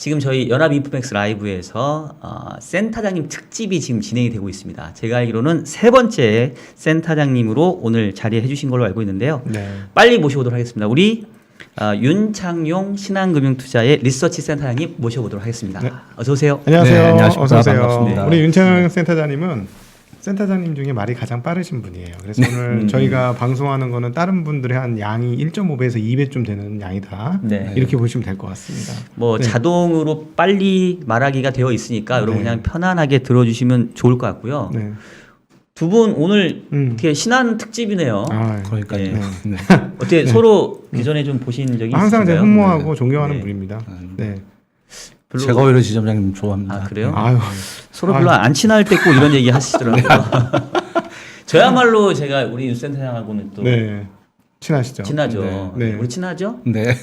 지금 저희 연합인포맥스 라이브에서 센터장님 특집이 지금 진행이 되고 있습니다. 제가 알기로는 세 번째 센터장님으로 오늘 자리해 주신 걸로 알고 있는데요. 네. 빨리 모셔보도록 하겠습니다. 우리 윤창용 신한금융투자의 리서치 센터장님 모셔보도록 하겠습니다. 네. 어서 오세요. 안녕하세요. 네, 안녕하십니까. 어서 오세요. 반갑습니다. 우리 윤창용 센터장님은 센터장님 중에 말이 가장 빠르신 분이에요. 그래서 오늘 저희가 방송하는 거는 다른 분들의 한 양이 1.5배에서 2배쯤 되는 양이다. 네. 이렇게 보시면 될 것 같습니다. 뭐 네. 자동으로 빨리 말하기가 되어 있으니까 여러분 네. 그냥 편안하게 들어주시면 좋을 것 같고요. 네. 두 분 오늘 음. 어떻게 신한 특집이네요. 아, 그러니까요. 네. 네. 어떻게 서로 기존에 좀 보신 적이 항상 제가 있으신가요? 흠모하고 네. 존경하는 네. 분입니다. 네. 별로- 제가 오히려 지점장님 좋아합니다. 아 그래요? 아유. 서로 별로 안 친할 때 꼭 이런 얘기 하시더라고요. 저야말로 제가 우리 윤 센터장하고는 또 네. 친하시죠? 친하죠. 네. 우리 친하죠? 네.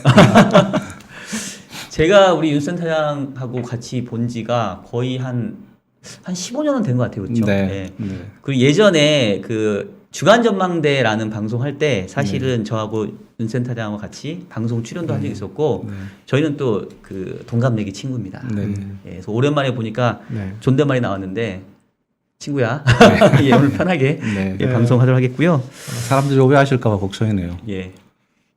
제가 우리 윤 센터장하고 같이 본 지가 거의 한 15년은 된 것 같아요. 그렇죠? 네. 네. 그리고 예전에 그 주간 전망대라는 방송 할 때 사실은 저하고 윤 센터장하고 같이 방송 출연도 한 적이 있었고 네. 저희는 또 그 동갑내기 친구입니다. 네. 예, 그래서 오랜만에 보니까 네. 존댓말이 나왔는데 친구야 예, 오늘 편하게 네. 예, 방송하도록 하겠고요. 사람들이 오해하실까봐 걱정이네요. 예.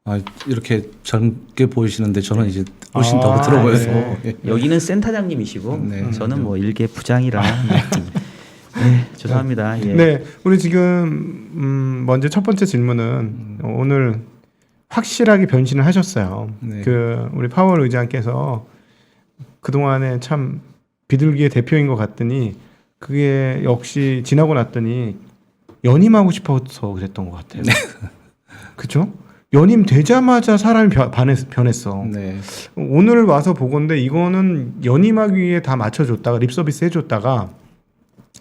아, 이렇게 젊게 보이시는데 저는 이제 훨씬 아, 더 들어 보여서. 네. 예. 여기는 센터장님이시고 네. 저는 뭐 일개 부장이라 네, 죄송합니다. 예. 네, 우리 지금 먼저 첫 번째 질문은 오늘 확실하게 변신을 하셨어요. 네. 그 우리 파월 의장께서 그 동안에 참 비둘기의 대표인 것 같더니 그게 역시 지나고 났더니 연임하고 싶어서 그랬던 것 같아요. 그렇죠? 연임 되자마자 사람이 변했어. 네. 오늘 와서 보건데 이거는 연임하기 위해 다 맞춰줬다가 립서비스 해줬다가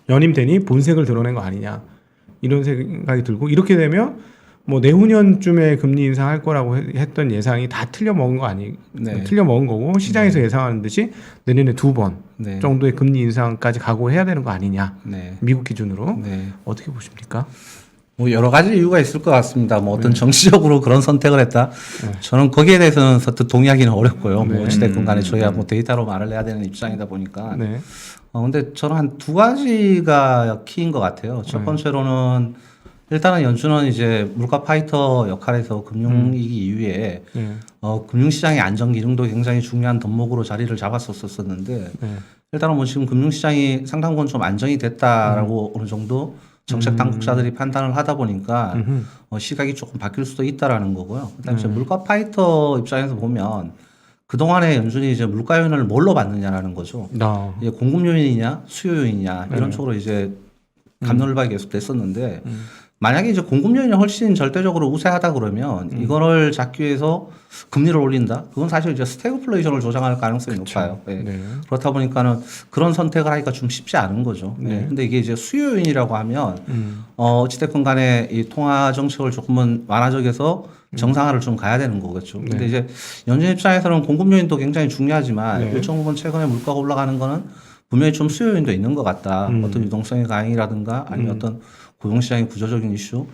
연임되니 본색을 드러낸 거 아니냐 이런 생각이 들고 이렇게 되면 뭐 내후년쯤에 금리 인상할 거라고 했던 예상이 다 틀려 먹은 거 네. 틀려 먹은 거고 시장에서 예상하는 듯이 내년에 2번 네. 정도의 금리 인상까지 각오해야 되는 거 아니냐 네. 미국 기준으로 네. 어떻게 보십니까? 뭐 여러 가지 이유가 있을 것 같습니다. 뭐 어떤 정치적으로 그런 선택을 했다. 저는 거기에 대해서는 선뜻 동의하기는 어렵고요. 뭐 어찌됐건 간에 저희가 뭐 데이터로 말을 해야 되는 입장이다 보니까. 네. 근데 저는 한 두 가지가 키인 것 같아요. 첫 번째로는 일단은 연준은 이제 물가 파이터 역할에서 금융위기 이후에 네. 금융시장의 안정 기능도 굉장히 중요한 덕목으로 자리를 잡았었었는데 네. 일단은 뭐 지금 금융시장이 상당 부분 좀 안정이 됐다라고 어느 정도 정책 당국자들이 판단을 하다 보니까 시각이 조금 바뀔 수도 있다라는 거고요. 그다음에 이제 물가 파이터 입장에서 보면 그동안에 연준이 이제 물가 요인을 뭘로 받느냐라는 거죠. 이제 공급 요인이냐 수요 요인이냐 이런 쪽으로 이제 갑론을박이 계속 됐었는데 만약에 이제 공급 요인이 훨씬 절대적으로 우세하다 그러면 이거를 잡기 위해서 금리를 올린다. 그건 사실 이제 스태그플레이션을 조장할 가능성이 높아요. 네. 네. 그렇다 보니까는 그런 선택을 하기가 좀 쉽지 않은 거죠. 네. 근데 이게 이제 수요 요인이라고 하면 어찌됐건 간에 이 통화 정책을 조금은 완화적해서 정상화를 좀 가야 되는 거겠죠. 근데 이제 연준 입장에서는 공급 요인도 굉장히 중요하지만 일정 부분 최근에 물가가 올라가는 거는 분명히 좀 수요 요인도 있는 것 같다. 어떤 유동성의 강행이라든가 아니면 어떤 고용시장의 구조적인 이슈,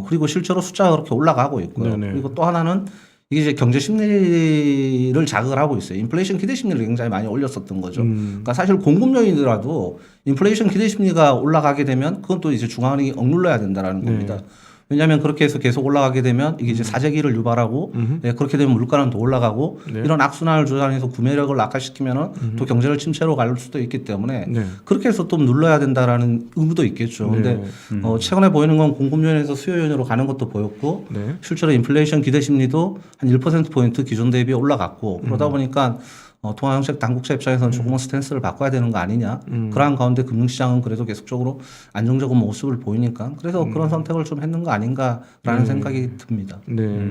그리고 실제로 숫자가 그렇게 올라가고 있고요. 네네. 그리고 또 하나는 이게 이제 경제 심리를 자극을 하고 있어요. 인플레이션 기대 심리를 굉장히 많이 올렸었던 거죠. 그러니까 사실 공급 요인이라도 인플레이션 기대 심리가 올라가게 되면 그건 또 이제 중앙은행이 억눌러야 된다라는 겁니다. 왜냐하면 그렇게 해서 계속 올라가게 되면 이게 이제 사재기를 유발하고 네, 그렇게 되면 물가는 더 올라가고 이런 악순환을 조장해서 구매력을 악화시키면은 또 경제를 침체로 갈 수도 있기 때문에 그렇게 해서 또 눌러야 된다라는 의무도 있겠죠. 근데 최근에 보이는 건 공급 요인에서 수요 요인으로 가는 것도 보였고 실제로 인플레이션 기대 심리도 한 1%포인트 기존 대비 올라갔고 그러다 보니까 통화정책 당국자 입장에서는 조금은 스탠스를 바꿔야 되는 거 아니냐. 그러한 가운데 금융시장은 그래도 계속적으로 안정적인 모습을 보이니까 그래서 그런 선택을 좀 했는 거 아닌가라는 생각이 듭니다. 네.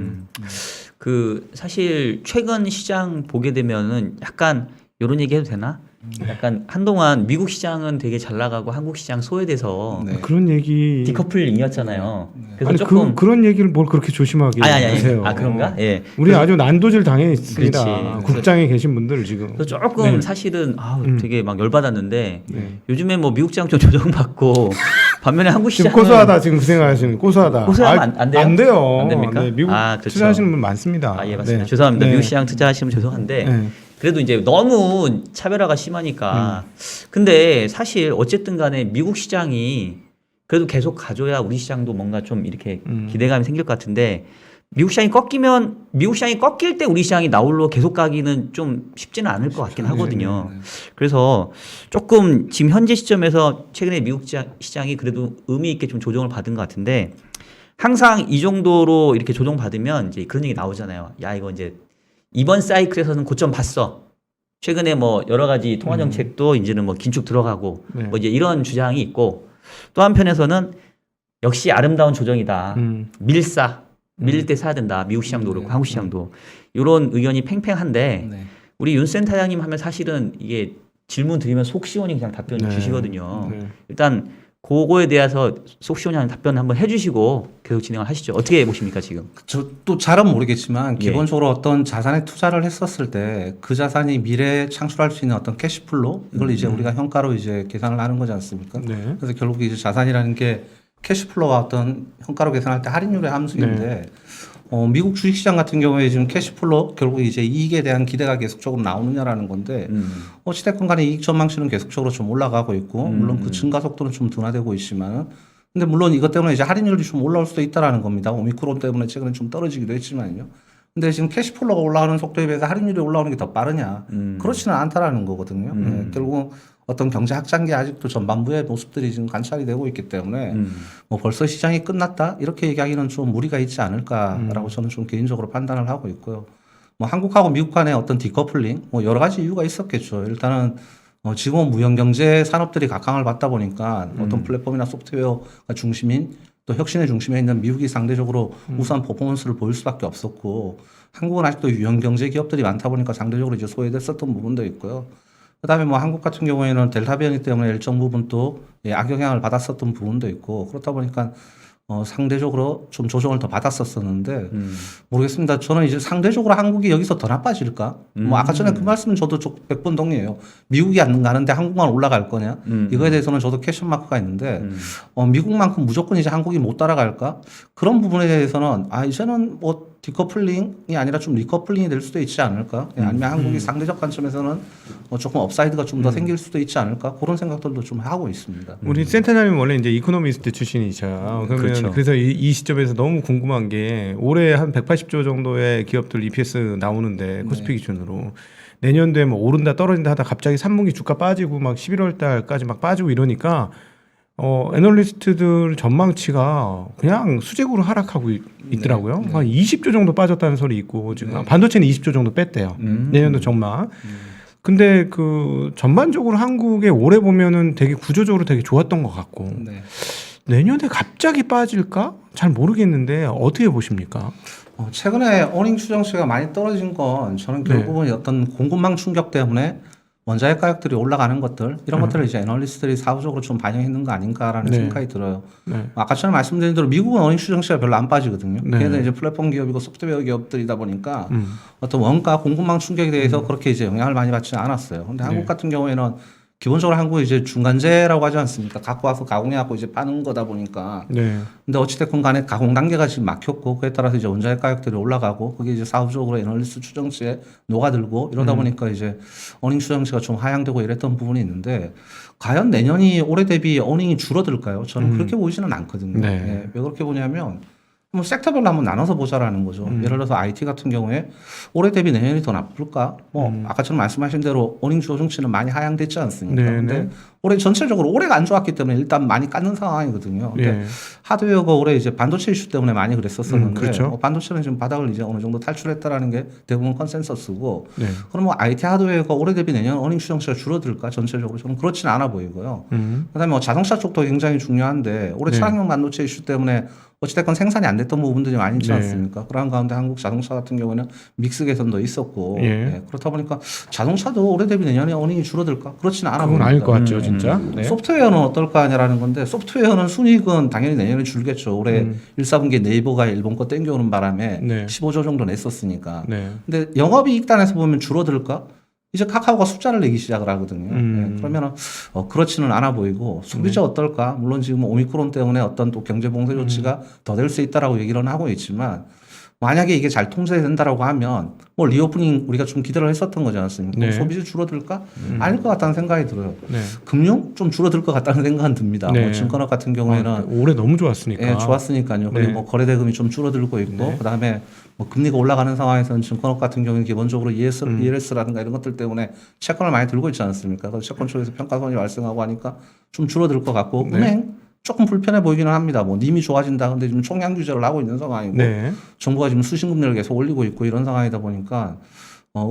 그 사실 최근 시장 보게 되면은 약간 이런 얘기 해도 되나? 약간 한동안 미국 시장은 되게 잘 나가고 한국 시장 소외돼서 네. 그런 얘기 디커플링이었잖아요. 그래서 아니 조금 그런 얘기를 뭘 그렇게 조심하게 아니 하세요? 아 그런가? 예. 우리 아주 난도질 당했습니다. 그렇지. 국장에 계신 분들 지금. 그래서 조금 네. 사실은 되게 막 열받았는데 네. 요즘에 뭐 미국 시장 좀 조정받고 반면에 한국 지금 시장은 고소하다 지금 그 생각하시는 고소하다. 고소하면 안 돼요? 안 돼요. 안 됩니까? 네, 미국 그렇죠. 투자하시는 분 많습니다. 아, 예, 맞습니다. 네. 죄송합니다. 네. 미국 시장 투자하시면 죄송한데 네. 그래도 이제 너무 차별화가 심하니까. 근데 사실 어쨌든 간에 미국 시장이 그래도 계속 가져야 우리 시장도 뭔가 좀 이렇게 기대감이 생길 것 같은데 미국 시장이 꺾일 때 우리 시장이 나홀로 계속 가기는 좀 쉽지는 않을 것 같긴 하거든요. 그래서 조금 지금 현재 시점에서 최근에 미국 시장이 그래도 의미 있게 좀 조정을 받은 것 같은데 항상 이 정도로 이렇게 조정받으면 이제 그런 얘기 나오잖아요. 야, 이거 이제 이번 사이클에서는 고점 봤어. 최근에 뭐 여러 가지 통화 정책도 이제는 뭐 긴축 들어가고 네. 뭐 이제 이런 주장이 있고 또 한편에서는 역시 아름다운 조정이다. 밀릴 때 사야 된다. 미국 시장도 그렇고 한국 시장도 이런 의견이 팽팽한데 네. 우리 윤 센터장님 하면 사실은 이게 질문 드리면 속 시원히 그냥 답변 네. 주시거든요. 네. 일단 그거에 대해서 속 시원히 답변 한번 해주시고 계속 진행을 하시죠. 어떻게 보십니까 지금? 저 또 잘은 모르겠지만 예. 기본적으로 어떤 자산에 투자를 했었을 때 그 자산이 미래에 창출할 수 있는 어떤 캐시플로우 이걸 이제 우리가 현가로 이제 계산을 하는 거지 않습니까? 네. 그래서 결국 이제 자산이라는 게 캐시플로우와 어떤 현가로 계산할 때 할인율의 함수인데 미국 주식시장 같은 경우에 지금 캐시플로우 결국 이제 이익에 대한 기대가 계속적으로 나오느냐라는 건데 어찌됐건 간에 이익 전망치는 계속적으로 좀 올라가고 있고 물론 그 증가 속도는 좀 둔화되고 있지만은 근데 물론 이것 때문에 이제 할인율이 좀 올라올 수도 있다라는 겁니다. 오미크론 때문에 최근에 좀 떨어지기도 했지만요. 근데 지금 캐시플로우가 올라가는 속도에 비해서 할인율이 올라오는 게 더 빠르냐? 그렇지는 않다라는 거거든요. 네, 결국은 어떤 경제 확장기 아직도 전반부의 모습들이 지금 관찰이 되고 있기 때문에 뭐 벌써 시장이 끝났다 이렇게 얘기하기는 좀 무리가 있지 않을까라고 저는 좀 개인적으로 판단을 하고 있고요. 뭐 한국하고 미국 간의 어떤 디커플링 뭐 여러 가지 이유가 있었겠죠. 일단은 지금은 무형 경제 산업들이 각광을 받다 보니까 어떤 플랫폼이나 소프트웨어가 중심인 또 혁신의 중심에 있는 미국이 상대적으로 우수한 퍼포먼스를 보일 수밖에 없었고 한국은 아직도 유형 경제 기업들이 많다 보니까 상대적으로 이제 소외됐었던 부분도 있고요. 그다음에 뭐 한국 같은 경우에는 델타 변이 때문에 일정 부분 또 악영향을 받았었던 부분도 있고 그렇다 보니까 상대적으로 좀 조정을 더 받았었었는데 모르겠습니다. 저는 이제 상대적으로 한국이 여기서 더 나빠질까? 뭐 아까 전에 그 말씀은 저도 100번 동의해요. 미국이 안 가는데 한국만 올라갈 거냐? 이거에 대해서는 저도 퀘션 마크가 있는데 미국만큼 무조건 이제 한국이 못 따라갈까? 그런 부분에 대해서는 이제는 뭐 디커플링이 아니라 좀 리커플링이 될 수도 있지 않을까? 아니면 한국이 상대적 관점에서는 조금 업사이드가 좀 더 생길 수도 있지 않을까? 그런 생각들도 좀 하고 있습니다. 우리 센터장님 원래 이제 이코노미스트 출신이죠. 그러면 그렇죠. 그래서 이 시점에서 너무 궁금한 게 올해 한 180조 정도의 기업들 EPS 나오는데 코스피 기준으로 내년도에 뭐 오른다 떨어진다 하다 갑자기 3분기 주가 빠지고 막 11월 달까지 막 빠지고 이러니까 애널리스트들 전망치가 그냥 수직으로 하락하고 있더라고요. 한 20조 정도 빠졌다는 소리 있고 지금 반도체는 20조 정도 뺐대요. 내년도 전망. 근데 그 전반적으로 한국의 올해 보면은 되게 구조적으로 되게 좋았던 것 같고 내년에 갑자기 빠질까? 잘 모르겠는데 어떻게 보십니까? 최근에 어닝 추정치가 많이 떨어진 건 저는 결국은 어떤 공급망 충격 때문에 원자재 가격들이 올라가는 것들 이런 것들을 이제 애널리스트들이 사후적으로 좀 반영했는 거 아닌가라는 생각이 들어요. 아까 전에 말씀드린 대로 미국은 어닝 추정치가 별로 안 빠지거든요. 걔네들 이제 플랫폼 기업이고 소프트웨어 기업들이다 보니까 어떤 원가 공급망 충격에 대해서 그렇게 이제 영향을 많이 받지는 않았어요. 근데 한국 같은 경우에는 기본적으로 한국이 이제 중간재라고 하지 않습니까? 갖고 와서 가공해갖고 이제 파는 거다 보니까. 근데 어찌됐건 간에 가공 단계가 지금 막혔고, 그에 따라서 이제 원자재 가격들이 올라가고, 그게 이제 사후적으로 애널리스트 추정치에 녹아들고, 이러다 보니까 이제 어닝 추정치가 좀 하향되고 이랬던 부분이 있는데, 과연 내년이 올해 대비 어닝이 줄어들까요? 저는 그렇게 보이지는 않거든요. 왜 그렇게 보냐면, 뭐 섹터별로 한번 나눠서 보자라는 거죠. 예를 들어서 IT 같은 경우에 올해 대비 내년이 더 나쁠까? 뭐 아까처럼 말씀하신 대로 어닝 조정치는 많이 하향됐지 않습니까? 근데 올해 전체적으로 올해가 안 좋았기 때문에 일단 많이 깎는 상황이거든요. 근데 하드웨어가 올해 이제 반도체 이슈 때문에 많이 그랬었었는데 그렇죠. 반도체는 지금 바닥을 이제 어느 정도 탈출했다라는 게 대부분 컨센서스고 그럼 뭐 IT 하드웨어가 올해 대비 내년 어닝 추정치가 줄어들까? 전체적으로 저는 그렇지는 않아 보이고요. 그다음에 뭐 자동차 쪽도 굉장히 중요한데 올해 차량용 반도체 이슈 때문에 어찌됐건 생산이 안 됐던 부분들이 많이 있지 않습니까? 그런 가운데 한국 자동차 같은 경우에는 믹스 개선도 있었고 그렇다 보니까 자동차도 올해 대비 내년에 어닝이 줄어들까? 그렇지는 않아 보입니다. 그건 아닐 것 같죠, 진짜. 소프트웨어는 어떨까 하냐라는 건데 소프트웨어는 순이익은 당연히 내년에 줄겠죠. 올해 1사분기에 네이버가 일본 거 땡겨오는 바람에 15조 정도 냈었으니까. 근데 영업이익단에서 보면 줄어들까? 이제 카카오가 숫자를 내기 시작을 하거든요. 그러면은 그렇지는 않아 보이고 소비자 어떨까? 물론 지금 오미크론 때문에 어떤 또 경제 봉쇄 조치가 더 될 수 있다라고 얘기는 하고 있지만 만약에 이게 잘 통제된다라고 하면 뭐 리오프닝 우리가 좀 기대를 했었던 거지 않습니까? 네. 소비지 줄어들까? 아닐 것 같다는 생각이 들어요. 네. 금융 좀 줄어들 것 같다는 생각은 듭니다. 네. 뭐 증권업 같은 경우에는 올해 너무 좋았으니까. 예, 좋았으니까요. 그리고 네. 뭐 거래대금이 좀 줄어들고 있고 네. 그다음에 뭐 금리가 올라가는 상황에서는 증권업 같은 경우는 기본적으로 ES라든가 이런 것들 때문에 채권을 많이 들고 있지 않습니까? 그래서 채권 쪽에서 평가손이 발생하고 하니까 좀 줄어들 것 같고 네. 은행 조금 불편해 보이기는 합니다. 뭐 님이 좋아진다. 근데 지금 총량 규제를 하고 있는 상황이고 네. 정부가 지금 수신금리를 계속 올리고 있고 이런 상황이다 보니까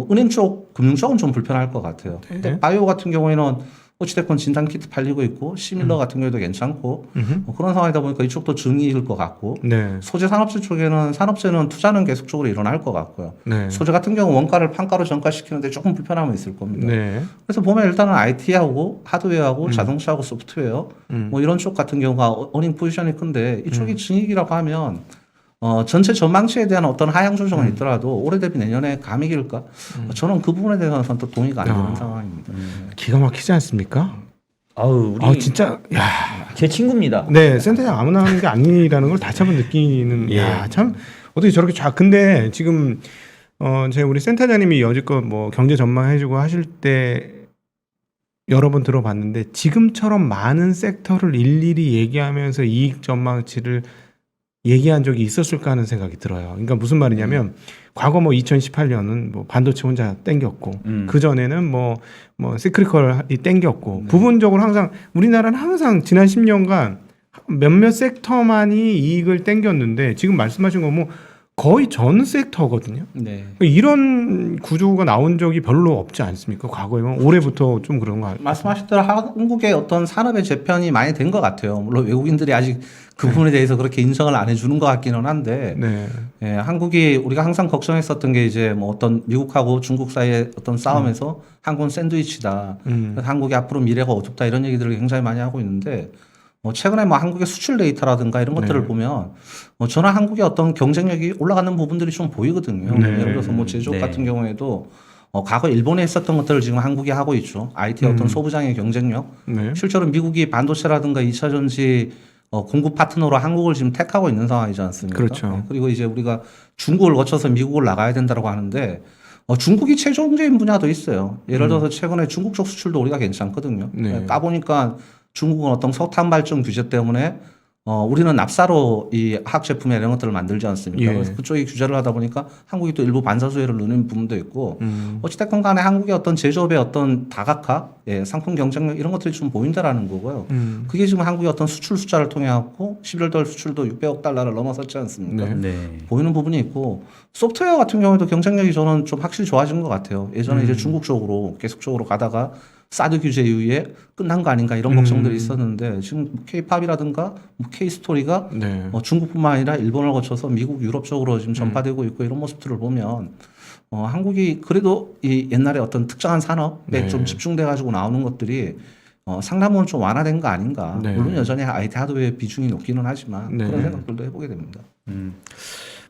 은행 쪽, 금융 쪽은 좀 불편할 것 같아요. 네. 근데 바이오 같은 경우에는 어찌됐건 진단키트 팔리고 있고 시밀러 같은 경우도 괜찮고 그런 상황이다 보니까 이쪽도 증이일 것 같고 네. 소재 산업재 쪽에는 산업재는 투자는 계속적으로 일어날 것 같고요. 네. 소재 같은 경우 원가를 판가로 전가시키는데 조금 불편함은 있을 겁니다. 네. 그래서 보면 일단은 IT하고 하드웨어하고 자동차하고 소프트웨어 뭐 이런 쪽 같은 경우가 어닝 포지션이 큰데 이쪽이 증익이라고 하면 전체 전망치에 대한 어떤 하향 조정은 있더라도 올해 대비 내년에 감익일까? 저는 그 부분에 대해서는 선뜻 동의가 안 되는 상황입니다. 기가 막히지 않습니까? 아우 우리 아 진짜 야. 제 친구입니다. 네, 센터장 아무나 하는 게 아니라는 걸 다시 한번 느끼는. 예. 야, 참 어떻게 저렇게 근데 지금 제가 우리 센터장님이 여지껏 뭐 경제 전망해주고 하실 때 여러 번 들어봤는데 지금처럼 많은 섹터를 일일이 얘기하면서 이익 전망치를 얘기한 적이 있었을까 하는 생각이 들어요. 그러니까 무슨 말이냐면 과거 뭐 2018년은 뭐 반도체 혼자 땡겼고 그 전에는 뭐 시크리컬이 땡겼고 부분적으로 항상 우리나라는 항상 지난 10년간 몇몇 섹터만이 이익을 땡겼는데 지금 말씀하신 거 뭐 거의 전 섹터거든요. 네. 이런 구조가 나온 적이 별로 없지 않습니까? 과거에는 올해부터 좀 그런 거. 말씀하신 대로 한국의 어떤 산업의 재편이 많이 된 것 같아요. 물론 외국인들이 아직 그 부분에 대해서 그렇게 인정을 안 해주는 것 같기는 한데, 네. 예, 한국이 우리가 항상 걱정했었던 게 이제 뭐 어떤 미국하고 중국 사이의 어떤 싸움에서 한국은 샌드위치다. 그래서 한국이 앞으로 미래가 어둡다 이런 얘기들을 굉장히 많이 하고 있는데, 최근에 뭐 한국의 수출 데이터라든가 이런 것들을 보면 저는 한국의 어떤 경쟁력이 올라가는 부분들이 좀 보이거든요. 네. 예를 들어서 뭐 제조업 네. 같은 경우에도 과거 일본에 했었던 것들을 지금 한국이 하고 있죠. IT 어떤 소부장의 경쟁력. 네. 실제로 미국이 반도체라든가 2차 전지 공급 파트너로 한국을 지금 택하고 있는 상황이지 않습니까? 그렇죠. 네. 그리고 이제 우리가 중국을 거쳐서 미국을 나가야 된다고 하는데 중국이 최종적인 분야도 있어요. 예를 들어서 최근에 중국 쪽 수출도 우리가 괜찮거든요. 네. 까보니까 중국은 어떤 석탄 발전 규제 때문에 우리는 납사로 이 화학 제품이나 이런 것들을 만들지 않습니까? 예. 그래서 그쪽이 규제를 하다 보니까 한국이 또 일부 반사 수혜를 누는 부분도 있고 어찌됐건 간에 한국의 어떤 제조업의 어떤 다각화, 상품 경쟁력 이런 것들이 좀 보인다라는 거고요. 그게 지금 한국의 어떤 수출 숫자를 통해 갖고 11월 수출도 600억 달러를 넘어섰지 않습니까? 네. 네. 보이는 부분이 있고 소프트웨어 같은 경우에도 경쟁력이 저는 좀 확실히 좋아진 것 같아요. 예전에 이제 중국 쪽으로 계속적으로 가다가 사드 규제 이후에 끝난 거 아닌가 이런 걱정들이 있었는데 지금 K-팝이라든가 K-스토리가 네. 중국뿐만 아니라 일본을 거쳐서 미국, 유럽 쪽으로 지금 전파되고 있고 이런 모습들을 보면 한국이 그래도 이 옛날에 어떤 특정한 산업에 네. 좀 집중돼 가지고 나오는 것들이 상당부는 좀 완화된 거 아닌가. 네. 물론 여전히 IT 하드웨어 비중이 높기는 하지만 네. 그런 생각들도 해보게 됩니다.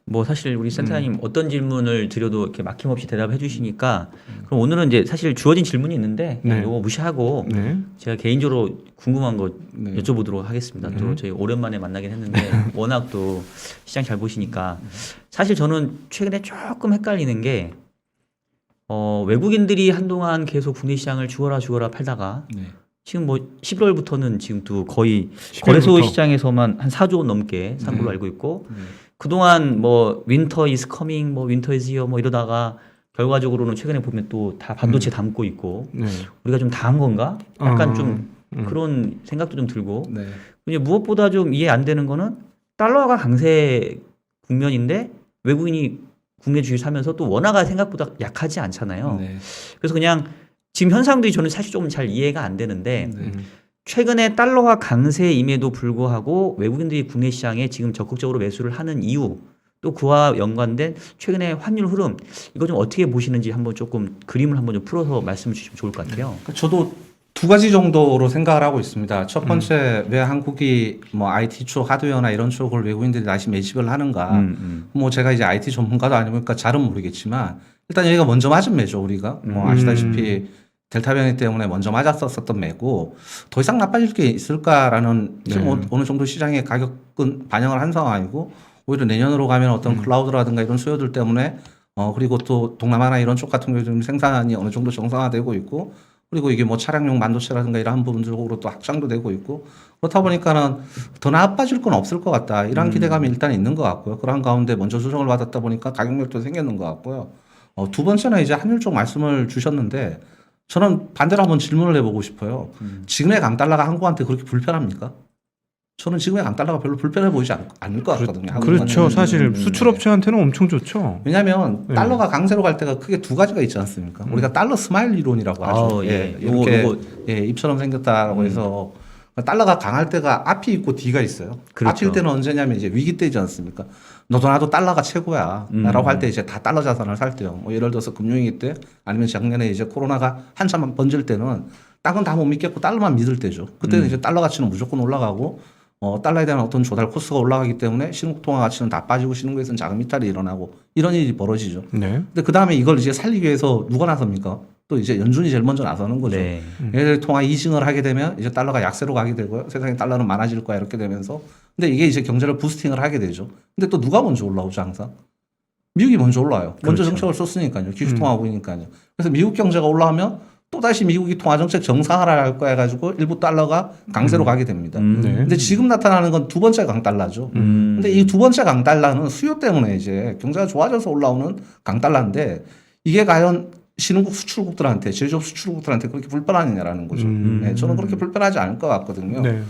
뭐 사실 우리 센터장님 어떤 질문을 드려도 이렇게 막힘없이 대답해 주시니까 그럼 오늘은 이제 사실 주어진 질문이 있는데 네. 요거 무시하고 네. 제가 개인적으로 궁금한 거 네. 여쭤보도록 하겠습니다. 또 저희 오랜만에 만나긴 했는데 워낙 또 시장 잘 보시니까 사실 저는 최근에 조금 헷갈리는 게 외국인들이 한동안 계속 국내 시장을 죽어라 팔다가 네. 지금 뭐 11월부터는 지금 또 거의 11월부터. 거래소 시장에서만 한 4조 원 넘게 산 걸로 알고 있고 그동안 뭐 윈터 이즈 커밍 뭐 윈터 이즈 히어 뭐 이러다가 결과적으로는 최근에 보면 또 다 반도체 담고 있고 네. 우리가 좀 당한 건가? 약간 어, 좀 그런 생각도 좀 들고 네. 근데 무엇보다 좀 이해 안 되는 거는 달러가 강세 국면인데 외국인이 국내 주식 사면서 또 원화가 생각보다 약하지 않잖아요. 네. 그래서 그냥 지금 현상들이 저는 사실 조금 잘 이해가 안 되는데 네. 최근에 달러화 강세임에도 불구하고 외국인들이 국내 시장에 지금 적극적으로 매수를 하는 이유 또 그와 연관된 최근의 환율 흐름 이거 좀 어떻게 보시는지 한번 조금 그림을 한번 좀 풀어서 말씀을 주시면 좋을 것 같아요. 저도 두 가지 정도로 생각을 하고 있습니다. 첫 번째, 왜 한국이 뭐 IT 쪽, 하드웨어나 이런 쪽을 외국인들이 다시 매집을 하는가. 뭐 제가 이제 IT 전문가도 아니니까 잘은 모르겠지만 일단 여기가 먼저 맞은 매죠, 우리가. 뭐 아시다시피 델타 변이 때문에 먼저 맞았었던 매고 더 이상 나빠질 게 있을까라는 지금 어느 정도 시장의 가격은 반영을 한 상황이고 오히려 내년으로 가면 어떤 클라우드라든가 이런 수요들 때문에 그리고 또 동남아나 이런 쪽 같은 경우에 좀 생산이 어느 정도 정상화되고 있고 그리고 이게 뭐 차량용 반도체라든가 이런 부분적으로 또 확장도 되고 있고 그렇다 보니까는 더 나빠질 건 없을 것 같다. 이런 기대감이 일단 있는 것 같고요. 그런 가운데 먼저 조정을 받았다 보니까 가격력도 생겼는 것 같고요. 두 번째는 이제 한율 쪽 말씀을 주셨는데 저는 반대로 한번 질문을 해보고 싶어요. 지금의 강달러가 한국한테 그렇게 불편합니까? 저는 지금의 강달러가 별로 불편해 보이지 않을 것 같거든요. 그렇죠. 사실 수출업체한테는 엄청 좋죠. 왜냐하면 달러가 강세로 갈 때가 크게 두 가지가 있지 않습니까? 우리가 달러 스마일 이론이라고 하죠. 이렇게 입처럼 생겼다라고 해서 달러가 강할 때가 앞이 있고 뒤가 있어요. 그렇죠. 앞일 때는 언제냐면 이제 위기 때이지 않습니까? 너도 나도 달러가 최고야. 라고 할 때 이제 다 달러 자산을 살 때요. 뭐 예를 들어서 금융위기 때 아니면 작년에 이제 코로나가 한참 번질 때는 땅은 다 못 믿겠고 달러만 믿을 때죠. 그때는 이제 달러 가치는 무조건 올라가고 달러에 대한 어떤 조달 코스가 올라가기 때문에 신흥 통화 가치는 다 빠지고 신흥국에서는 자금 이탈이 일어나고 이런 일이 벌어지죠. 네. 근데 그 다음에 이걸 이제 살리기 위해서 누가 나섭니까? 또 이제 연준이 제일 먼저 나서는 거죠. 네. 얘들 통화 이징을 하게 되면 이제 달러가 약세로 가게 되고요. 세상에 달러는 많아질 거야 이렇게 되면서 근데 이게 이제 경제를 부스팅을 하게 되죠. 근데 또 누가 먼저 올라오죠 항상? 미국이 먼저 올라와요. 먼저 그렇죠. 정책을 썼으니까요. 기술통화국이니까요. 그래서 미국 경제가 올라오면 또다시 미국이 통화정책 정상화를 할 거야 해가지고 일부 달러가 강세로 가게 됩니다. 네. 근데 지금 나타나는 건 두 번째 강달러죠. 근데 이 두 번째 강달러는 수요 때문에 이제 경제가 좋아져서 올라오는 강달러인데 이게 과연 신흥국 수출국들한테 제조업 수출국들한테 그렇게 불편하느냐라는 거죠. 네, 저는 그렇게 불편하지 않을 것 같거든요. 네.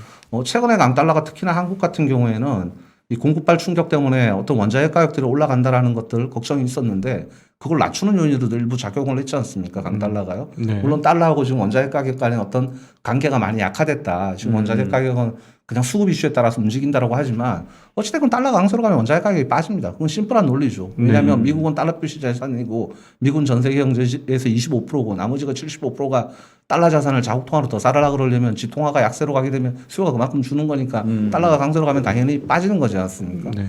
최근에 강달러가 특히나 한국 같은 경우에는 이 공급발 충격 때문에 어떤 원자재 가격들이 올라간다라는 것들 걱정이 있었는데 그걸 낮추는 요인으로도 일부 작용을 했지 않습니까? 강달러가요. 네. 물론 달러하고 지금 원자재 가격 간의 어떤 관계가 많이 약화됐다. 지금 원자재 가격은 그냥 수급 이슈에 따라서 움직인다라고 하지만 어찌됐건 달러가 강세로 가면 원자재 가격이 빠집니다. 그건 심플한 논리죠. 왜냐하면 미국은 달러 표시 자산이고 미국은 전 세계 경제에서 25%고 나머지가 75%가 달러 자산을 자국 통화로 더 살아라 그러려면 지 통화가 약세로 가게 되면 수요가 그만큼 주는 거니까 달러가 강세로 가면 당연히 빠지는 거지 않습니까? 네.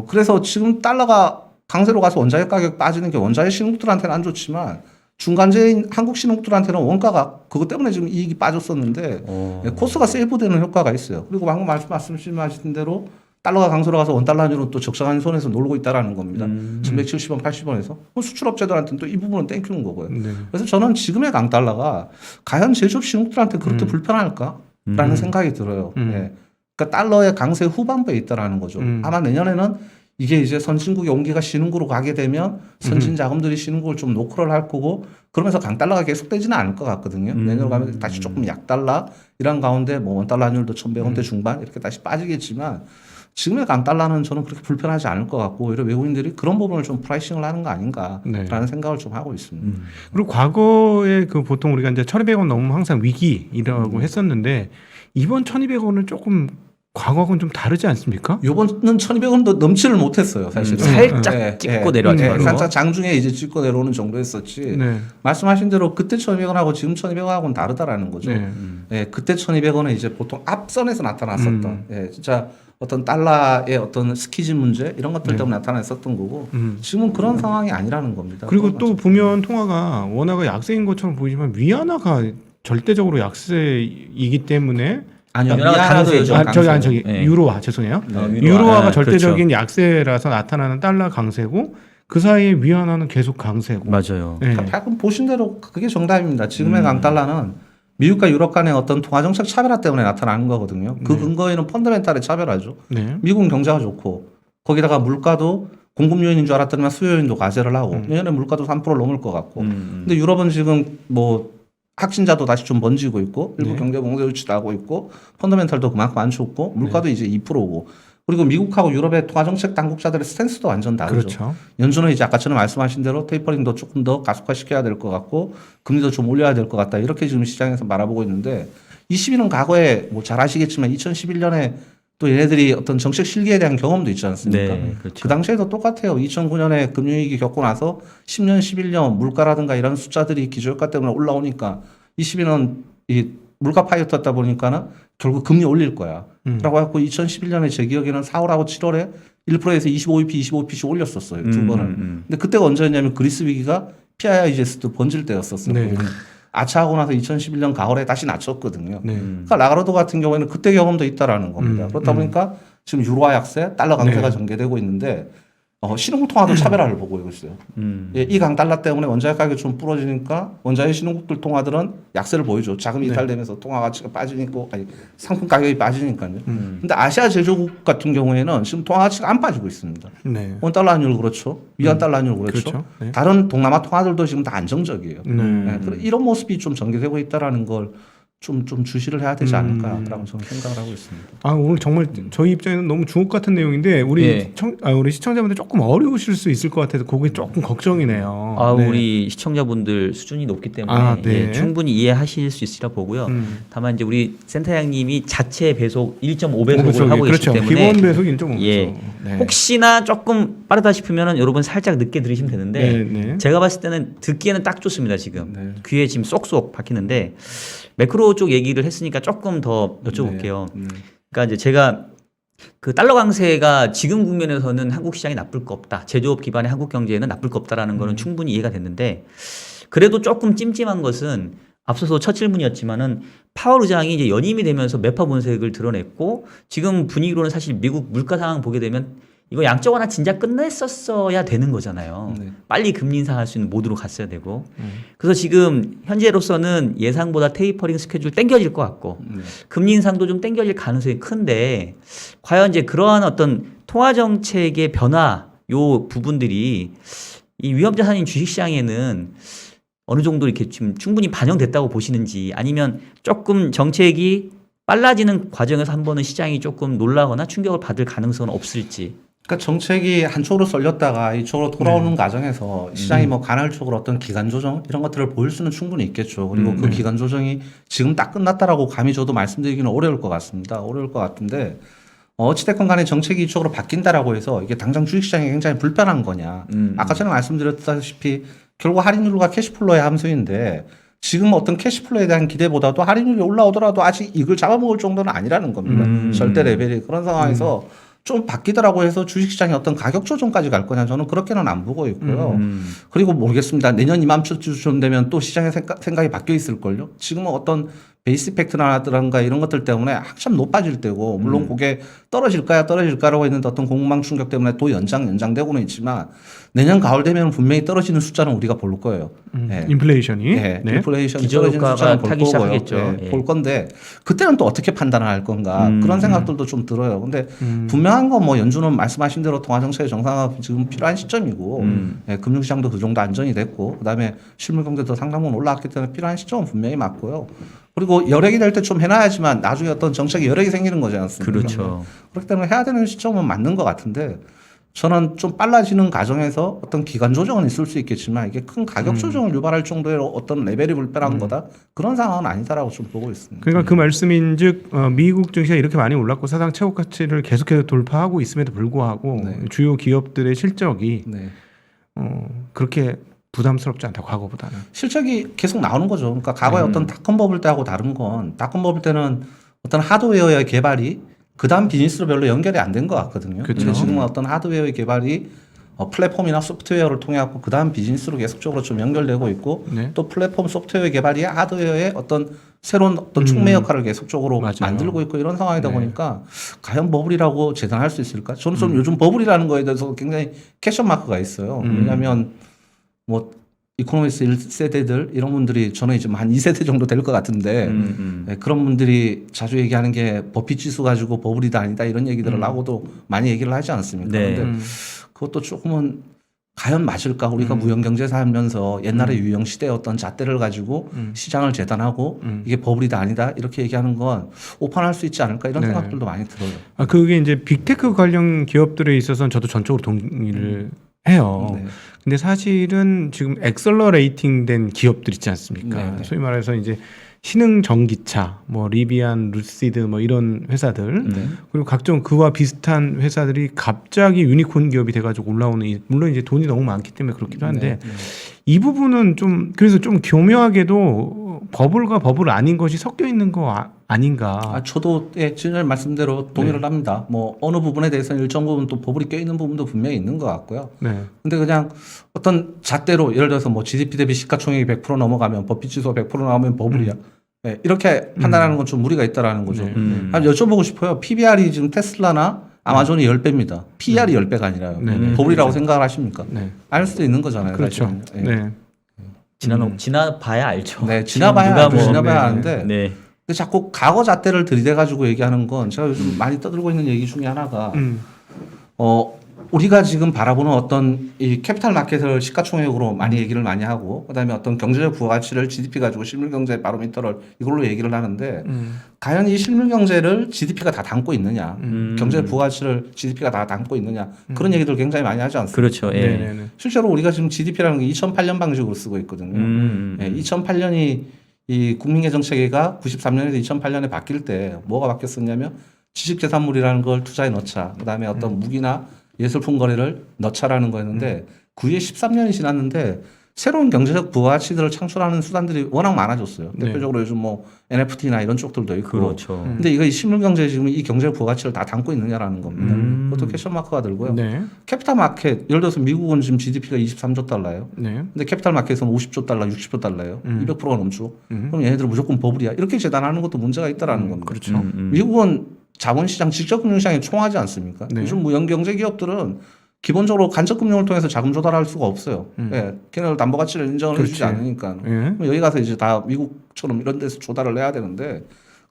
그래서 지금 달러가 강세로 가서 원자재 가격 빠지는 게 원자재 신흥국들한테는 안 좋지만 중간재인 한국 신흥국들한테는 원가가 그것 때문에 지금 이익이 빠졌었는데 코스가 세이브되는 효과가 있어요. 그리고 방금 말씀하신 대로 달러가 강세로 가서 원달러 환율은 또 적정한 선에서 놀고 있다라는 겁니다. 1170원, 80원에서 수출업체들한테는 또 이 부분은 땡큐는 거고요. 네. 그래서 저는 지금의 강달러가 과연 제조업 신흥국들한테 그렇게 불편할까라는 생각이 들어요. 예. 그러니까 달러의 강세 후반부에 있다라는 거죠. 아마 내년에는 이게 이제 선진국의 온기가 신흥국으로 가게 되면 선진 자금들이 신흥국을 좀 노크를 할 거고 그러면서 강달러가 계속되지는 않을 것 같거든요. 내년으로 가면 다시 조금 약달러 이런 가운데 뭐 원달러 환율도 1,100원대 중반 이렇게 다시 빠지겠지만 지금의 강달러는 저는 그렇게 불편하지 않을 것 같고 오히려 외국인들이 그런 부분을 좀 프라이싱을 하는 거 아닌가라는 생각을 좀 하고 있습니다. 그리고 과거에 그 보통 우리가 이제 1,200원 넘으면 항상 위기라고 했었는데 이번 1,200원은 조금 과거하고는 좀 다르지 않습니까? 요번은 1,200원도 넘지를 못했어요, 사실은. 살짝 찍고 내려왔죠. 살짝 장중에 이제 찍고 내려오는 정도 했었지. 네. 말씀하신 대로 그때 1,200원하고 지금 1,200원하고는 다르다라는 거죠. 네. 그때 1,200원은 이제 보통 앞선에서 나타났었던, 진짜 어떤 달러의 어떤 스키즈 문제 이런 것들 때문에 나타났었던 거고 지금은 그런 상황이 아니라는 겁니다. 그리고 또 보면 통화가 워낙 약세인 것처럼 보이지만 위안화가 절대적으로 약세이기 때문에 아니요, 위안화가 위안화도 강세죠. 요즘 저기 네. 유로화 죄송해요. 유로화. 유로화가 네, 절대적인 약세라서 나타나는 달러 강세고 그 사이에 위안화는 계속 강세고. 맞아요. 네. 방금 보신 대로 그게 정답입니다. 지금의 강달러는 미국과 유럽 간의 어떤 통화 정책 차별화 때문에 나타나는 거거든요. 그 근거에는 펀더멘탈의 차별화죠. 네. 미국은 경제가 좋고 거기다가 물가도 공급 요인인 줄 알았더니만 수요 요인도 과세를 하고 내년에 물가도 3%를 넘을 것 같고. 근데 유럽은 지금 뭐 확진자도 다시 좀 번지고 있고 일부 경제 봉쇄 조치도 하고 있고 펀더멘탈도 그만큼 안 좋고 물가도 이제 2%고 그리고 미국하고 유럽의 통화 정책 당국자들의 스탠스도 완전 다르죠. 그렇죠. 연준은 이제 아까 전에 말씀하신 대로 테이퍼링도 조금 더 가속화시켜야 될 것 같고 금리도 좀 올려야 될 것 같다 이렇게 지금 시장에서 바라보고 있는데 20일은 과거에 뭐 잘 아시겠지만 2011년에 또 얘네들이 어떤 정책 실기에 대한 경험도 있지 않습니까? 네, 그렇죠. 그 당시에도 똑같아요. 2009년에 금융위기 겪고 나서 10년, 11년 물가라든가 이런 숫자들이 기저효과 때문에 올라오니까 20일은 이 물가 파이였다 보니까는 결국 금리 올릴 거야. 라고 해서 2011년에 제 기억에는 4월하고 7월에 1%에서 25bp씩 올렸었어요. 두 번을. 근데 그때가 언제였냐면 그리스 위기가 PIIGS도 번질 때였었어요. 네. 아차하고 나서 2011년 가을에 다시 낮췄거든요. 네. 그러니까 라가르도 같은 경우에는 그때 경험도 있다라는 겁니다. 그렇다 보니까 지금 유로화 약세, 달러 강세가 전개되고 있는데 신흥통화도 차별화를 보고 있어요. 예, 이 강달러 때문에 원자재 가격이 좀 부러지니까 원자재 신흥국들 통화들은 약세를 보이죠. 자금이 이탈되면서 통화 가치가 빠지니까 상품 가격이 빠지니까요. 근데 아시아 제조국 같은 경우에는 지금 통화 가치가 안 빠지고 있습니다. 네. 원달러 환율 그렇죠. 위안 달러 환율 그렇죠. 그렇죠. 네. 다른 동남아 통화들도 지금 다 안정적이에요. 네. 그래서 이런 모습이 좀 전개되고 있다라는 걸 좀 주시를 해야 되지 않을까라고 저는 생각을 하고 있습니다. 아 오늘 정말 저희 입장에는 너무 주옥 같은 내용인데 우리 예. 우리 시청자분들 조금 어려우실 수 있을 것 같아서 그게 조금 걱정이네요. 아, 네. 우리 시청자분들 수준이 높기 때문에 아, 네. 예, 충분히 이해하실 수 있으리라 보고요. 다만 이제 우리 센터장님이 자체 배속 1.5배속을 하고 그렇죠. 계시기 때문에 기본 배속 1.5죠. 예. 네. 혹시나 조금 빠르다 싶으면은 여러분 살짝 늦게 들으시면 되는데 네. 제가 봤을 때는 듣기에는 딱 좋습니다. 지금 네. 귀에 지금 쏙쏙 박히는데 매크로 쪽 얘기를 했으니까 조금 더 여쭤볼게요. 그러니까 이제 제가 그 달러 강세가 지금 국면에서는 한국 시장이 나쁠 거 없다. 제조업 기반의 한국 경제에는 나쁠 거 없다라는 거는 충분히 이해가 됐는데 그래도 조금 찜찜한 것은 앞서서 첫 질문이었지만은 파월 의장이 이제 연임이 되면서 매파 본색을 드러냈고 지금 분위기로는 사실 미국 물가 상황 보게 되면 이거 양적 완화 진작 끝냈었어야 되는 거잖아요. 네. 빨리 금리 인상할 수 있는 모드로 갔어야 되고. 그래서 지금 현재로서는 예상보다 테이퍼링 스케줄 땡겨질 것 같고 금리 인상도 좀 땡겨질 가능성이 큰데 과연 이제 그러한 어떤 통화 정책의 변화 요 부분들이 이 위험자산인 주식시장에는 어느 정도 이렇게 지금 충분히 반영됐다고 보시는지 아니면 조금 정책이 빨라지는 과정에서 한 번은 시장이 조금 놀라거나 충격을 받을 가능성은 없을지. 그러니까 정책이 한쪽으로 쏠렸다가 이쪽으로 돌아오는 과정에서 시장이 뭐 간헐적으로 어떤 기간 조정 이런 것들을 보일 수는 충분히 있겠죠. 그리고 그 기간 조정이 지금 딱 끝났다라고 감히 저도 말씀드리기는 어려울 것 같습니다. 어려울 것 같은데 어찌됐건 간에 정책이 이쪽으로 바뀐다라고 해서 이게 당장 주식시장이 굉장히 불편한 거냐. 아까 전에 말씀드렸다시피 결국 할인율과 캐시플로의 함수인데 지금 어떤 캐시플로에 대한 기대보다도 할인율이 올라오더라도 아직 이걸 잡아먹을 정도는 아니라는 겁니다. 절대 레벨이. 그런 상황에서 좀 바뀌더라고 해서 주식시장이 어떤 가격 조정까지 갈 거냐 저는 그렇게는 안 보고 있고요. 그리고 모르겠습니다. 내년 이맘때쯤 되면 또 시장의 생각이 바뀌어 있을걸요. 지금은 어떤 베이스 이펙트라든가 이런 것들 때문에 한참 높아질 때고 물론 그게 떨어질까라고 했는데 어떤 공방 충격 때문에 또 연장되고는 있지만 내년 가을 되면 분명히 떨어지는 숫자는 우리가 볼 거예요. 네. 인플레이션이 네. 인플레이션이 떨어지는 기저효과가 숫자는 볼 타기 거고요. 시작하겠죠. 네. 예. 볼 건데 그때는 또 어떻게 판단을 할 건가 그런 생각들도 좀 들어요. 근데 분명한 건 뭐 연준은 말씀하신 대로 통화정책의 정상화가 지금 필요한 시점이고 예, 금융시장도 그 정도 안정이 됐고 그다음에 실물경제도 상당 부분 올라왔기 때문에 필요한 시점은 분명히 맞고요. 그리고 여력이 될 때 좀 해놔야지만 나중에 어떤 정책이 여력이 생기는 거지 않습니까? 그렇죠. 그렇기 때문에 해야 되는 시점은 맞는 것 같은데 저는 좀 빨라지는 과정에서 어떤 기간 조정은 있을 수 있겠지만 이게 큰 가격 조정을 유발할 정도의 어떤 레벨이 불편한 거다 그런 상황은 아니다라고 좀 보고 있습니다. 그러니까 그 말씀인즉 미국 증시가 이렇게 많이 올랐고 사상 최고 가치를 계속해서 돌파하고 있음에도 불구하고 네. 주요 기업들의 실적이 네. 그렇게 부담스럽지 않다 과거보다는. 실적이 계속 나오는 거죠. 그러니까 과거에 어떤 닷컴 버블 때하고 다른 건 닷컴 버블 때는 어떤 하드웨어의 개발이 그 다음 비즈니스로 별로 연결이 안 된 것 같거든요. 그렇죠. 근데 지금은 어떤 하드웨어의 개발이 플랫폼이나 소프트웨어를 통해 갖고 그 다음 비즈니스로 계속적으로 좀 연결되고 있고 네. 또 플랫폼 소프트웨어 개발이 하드웨어의 어떤 새로운 어떤 촉매 역할을 계속적으로 맞아요. 만들고 있고 이런 상황이다 네. 보니까 과연 버블이라고 재단할 수 있을까? 저는 좀 요즘 버블이라는 거에 대해서 굉장히 퀘션 마크가 있어요. 왜냐하면 뭐 이코노미스 1세대들 이런 분들이 저는 이제 한 2세대 정도 될 것 같은데 네, 그런 분들이 자주 얘기하는 게 버핏 지수 가지고 버블이다 아니다 이런 얘기들을 하고도 많이 얘기를 하지 않습니까? 네. 근데 그것도 조금은 과연 맞을까? 우리가 무형경제 살면서 옛날에 유형 시대의 어떤 잣대를 가지고 시장을 재단하고 이게 버블이다 아니다 이렇게 얘기하는 건 오판할 수 있지 않을까 이런 네. 생각들도 많이 들어요. 그게 이제 빅테크 관련 기업들에 있어서는 저도 전적으로 동의를 해요. 네. 근데 사실은 지금 엑셀러레이팅된 기업들 있지 않습니까? 네, 네. 소위 말해서 이제 신흥 전기차, 뭐 리비안, 루시드 뭐 이런 회사들 그리고 각종 그와 비슷한 회사들이 갑자기 유니콘 기업이 돼가지고 올라오는 물론 이제 돈이 너무 많기 때문에 그렇기도 한데 네. 이 부분은 좀 그래서 좀 교묘하게도 버블과 버블 아닌 것이 섞여 있는 거 아닌가? 저도 진열 말씀대로 동의를 합니다. 뭐 어느 부분에 대해서는 일정 부분 또 버블이 껴있는 부분도 분명히 있는 것 같고요. 네. 근데 그냥 어떤 잣대로 예를 들어서 뭐 GDP 대비 시가총액이 100% 넘어가면 버핏 지수가 100% 나오면 버블이야. 네, 이렇게 판단하는 건 좀 무리가 있다라는 거죠. 네. 한번 여쭤보고 싶어요. PBR이 지금 테슬라나 아마존이 10배입니다. PR이 10배가 아니라요. 네. 버블이라고 생각을 하십니까? 네. 알 수도 있는 거잖아요. 그렇죠. 사실은. 예. 네. 지나봐야 알죠. 네, 지나봐야 누가 알죠. 뭐- 지나봐야 네. 아는데 네. 근데 자꾸 과거 잣대를 들이대가지고 얘기하는 건 제가 요즘 많이 떠들고 있는 얘기 중에 하나가 우리가 지금 바라보는 어떤 이 캐피탈 마켓을 시가총액으로 많이 얘기를 많이 하고 그다음에 어떤 경제적 부가가치를 GDP 가지고 실물 경제 바로미터를 이걸로 얘기를 하는데 과연 이 실물 경제를 GDP가 다 담고 있느냐, 경제 부가가치를 GDP가 다 담고 있느냐 그런 얘기들 굉장히 많이 하지 않습니까? 그렇죠. 예. 네네네. 실제로 우리가 지금 GDP라는 게 2008년 방식으로 쓰고 있거든요. 2008년이 이 국민개정체계가 93년에서 2008년에 바뀔 때 뭐가 바뀌었었냐면 지식재산물이라는 걸 투자에 넣자. 그다음에 어떤 무기나 예술품 거래를 넣자라는 거였는데 그 후에 13년이 지났는데 새로운 경제적 부가가치들을 창출하는 수단들이 워낙 많아졌어요. 네. 대표적으로 요즘 뭐 NFT나 이런 쪽들도 있고. 그렇죠. 근데 이거 이 실물 경제에 지금 이 경제적 부가가치를 다 담고 있느냐라는 겁니다. 그것도 퀘션 마크가 들고요. 네. 캐피탈 마켓 예를 들어서 미국은 지금 GDP가 23조 달러예요. 네. 근데 캐피탈 마켓은 50조 달러, 60조 달러예요. 200%가 넘죠. 음. 그럼 얘네들은 무조건 버블이야. 이렇게 재단하는 것도 문제가 있다라는 겁니다. 그렇죠. 미국은 자본시장, 직접금융시장이 총하지 않습니까? 네. 요즘 무형 경제 기업들은 기본적으로 간접금융을 통해서 자금 조달할 수가 없어요. 예, 걔네들 담보가치를 인정을 해주지 그렇지. 않으니까. 예. 그럼 여기 가서 이제 다 미국처럼 이런 데서 조달을 해야 되는데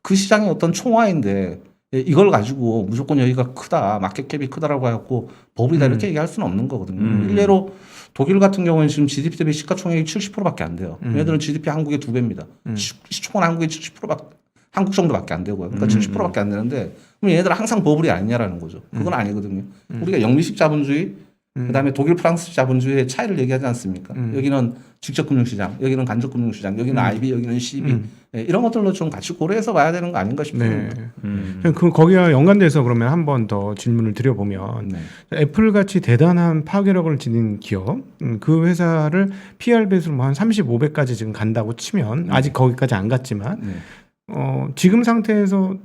그 시장이 어떤 총화인데 예, 이걸 가지고 무조건 여기가 크다, 마켓캡이 크다라고 해갖고 버블이다 이렇게 얘기할 수는 없는 거거든요. 일례로 독일 같은 경우는 지금 GDP 대비 시가총액이 70%밖에 안 돼요. 얘네들은 GDP 한국의 2배입니다. 시총은 한국의 70%밖에 한국 정도밖에 안 되고요. 그러니까 70%밖에 안 되는데 그럼 얘네들은 항상 버블이 아니냐라는 거죠. 그건 아니거든요. 우리가 영미식 자본주의 그다음에 독일 프랑스 자본주의의 차이를 얘기하지 않습니까? 여기는 직접금융시장, 여기는 간접금융시장, 여기는 IB, 여기는 CB 예, 이런 것들로 좀 같이 고려해서 봐야 되는 거 아닌가 싶습니다. 네. 그 거기와 연관돼서 그러면 한 번 더 질문을 드려보면 네. 애플 같이 대단한 파괴력을 지닌 기업, 그 회사를 PR 배수로 한 35배까지 지금 간다고 치면 아직 거기까지 안 갔지만 네. 지금 상태에서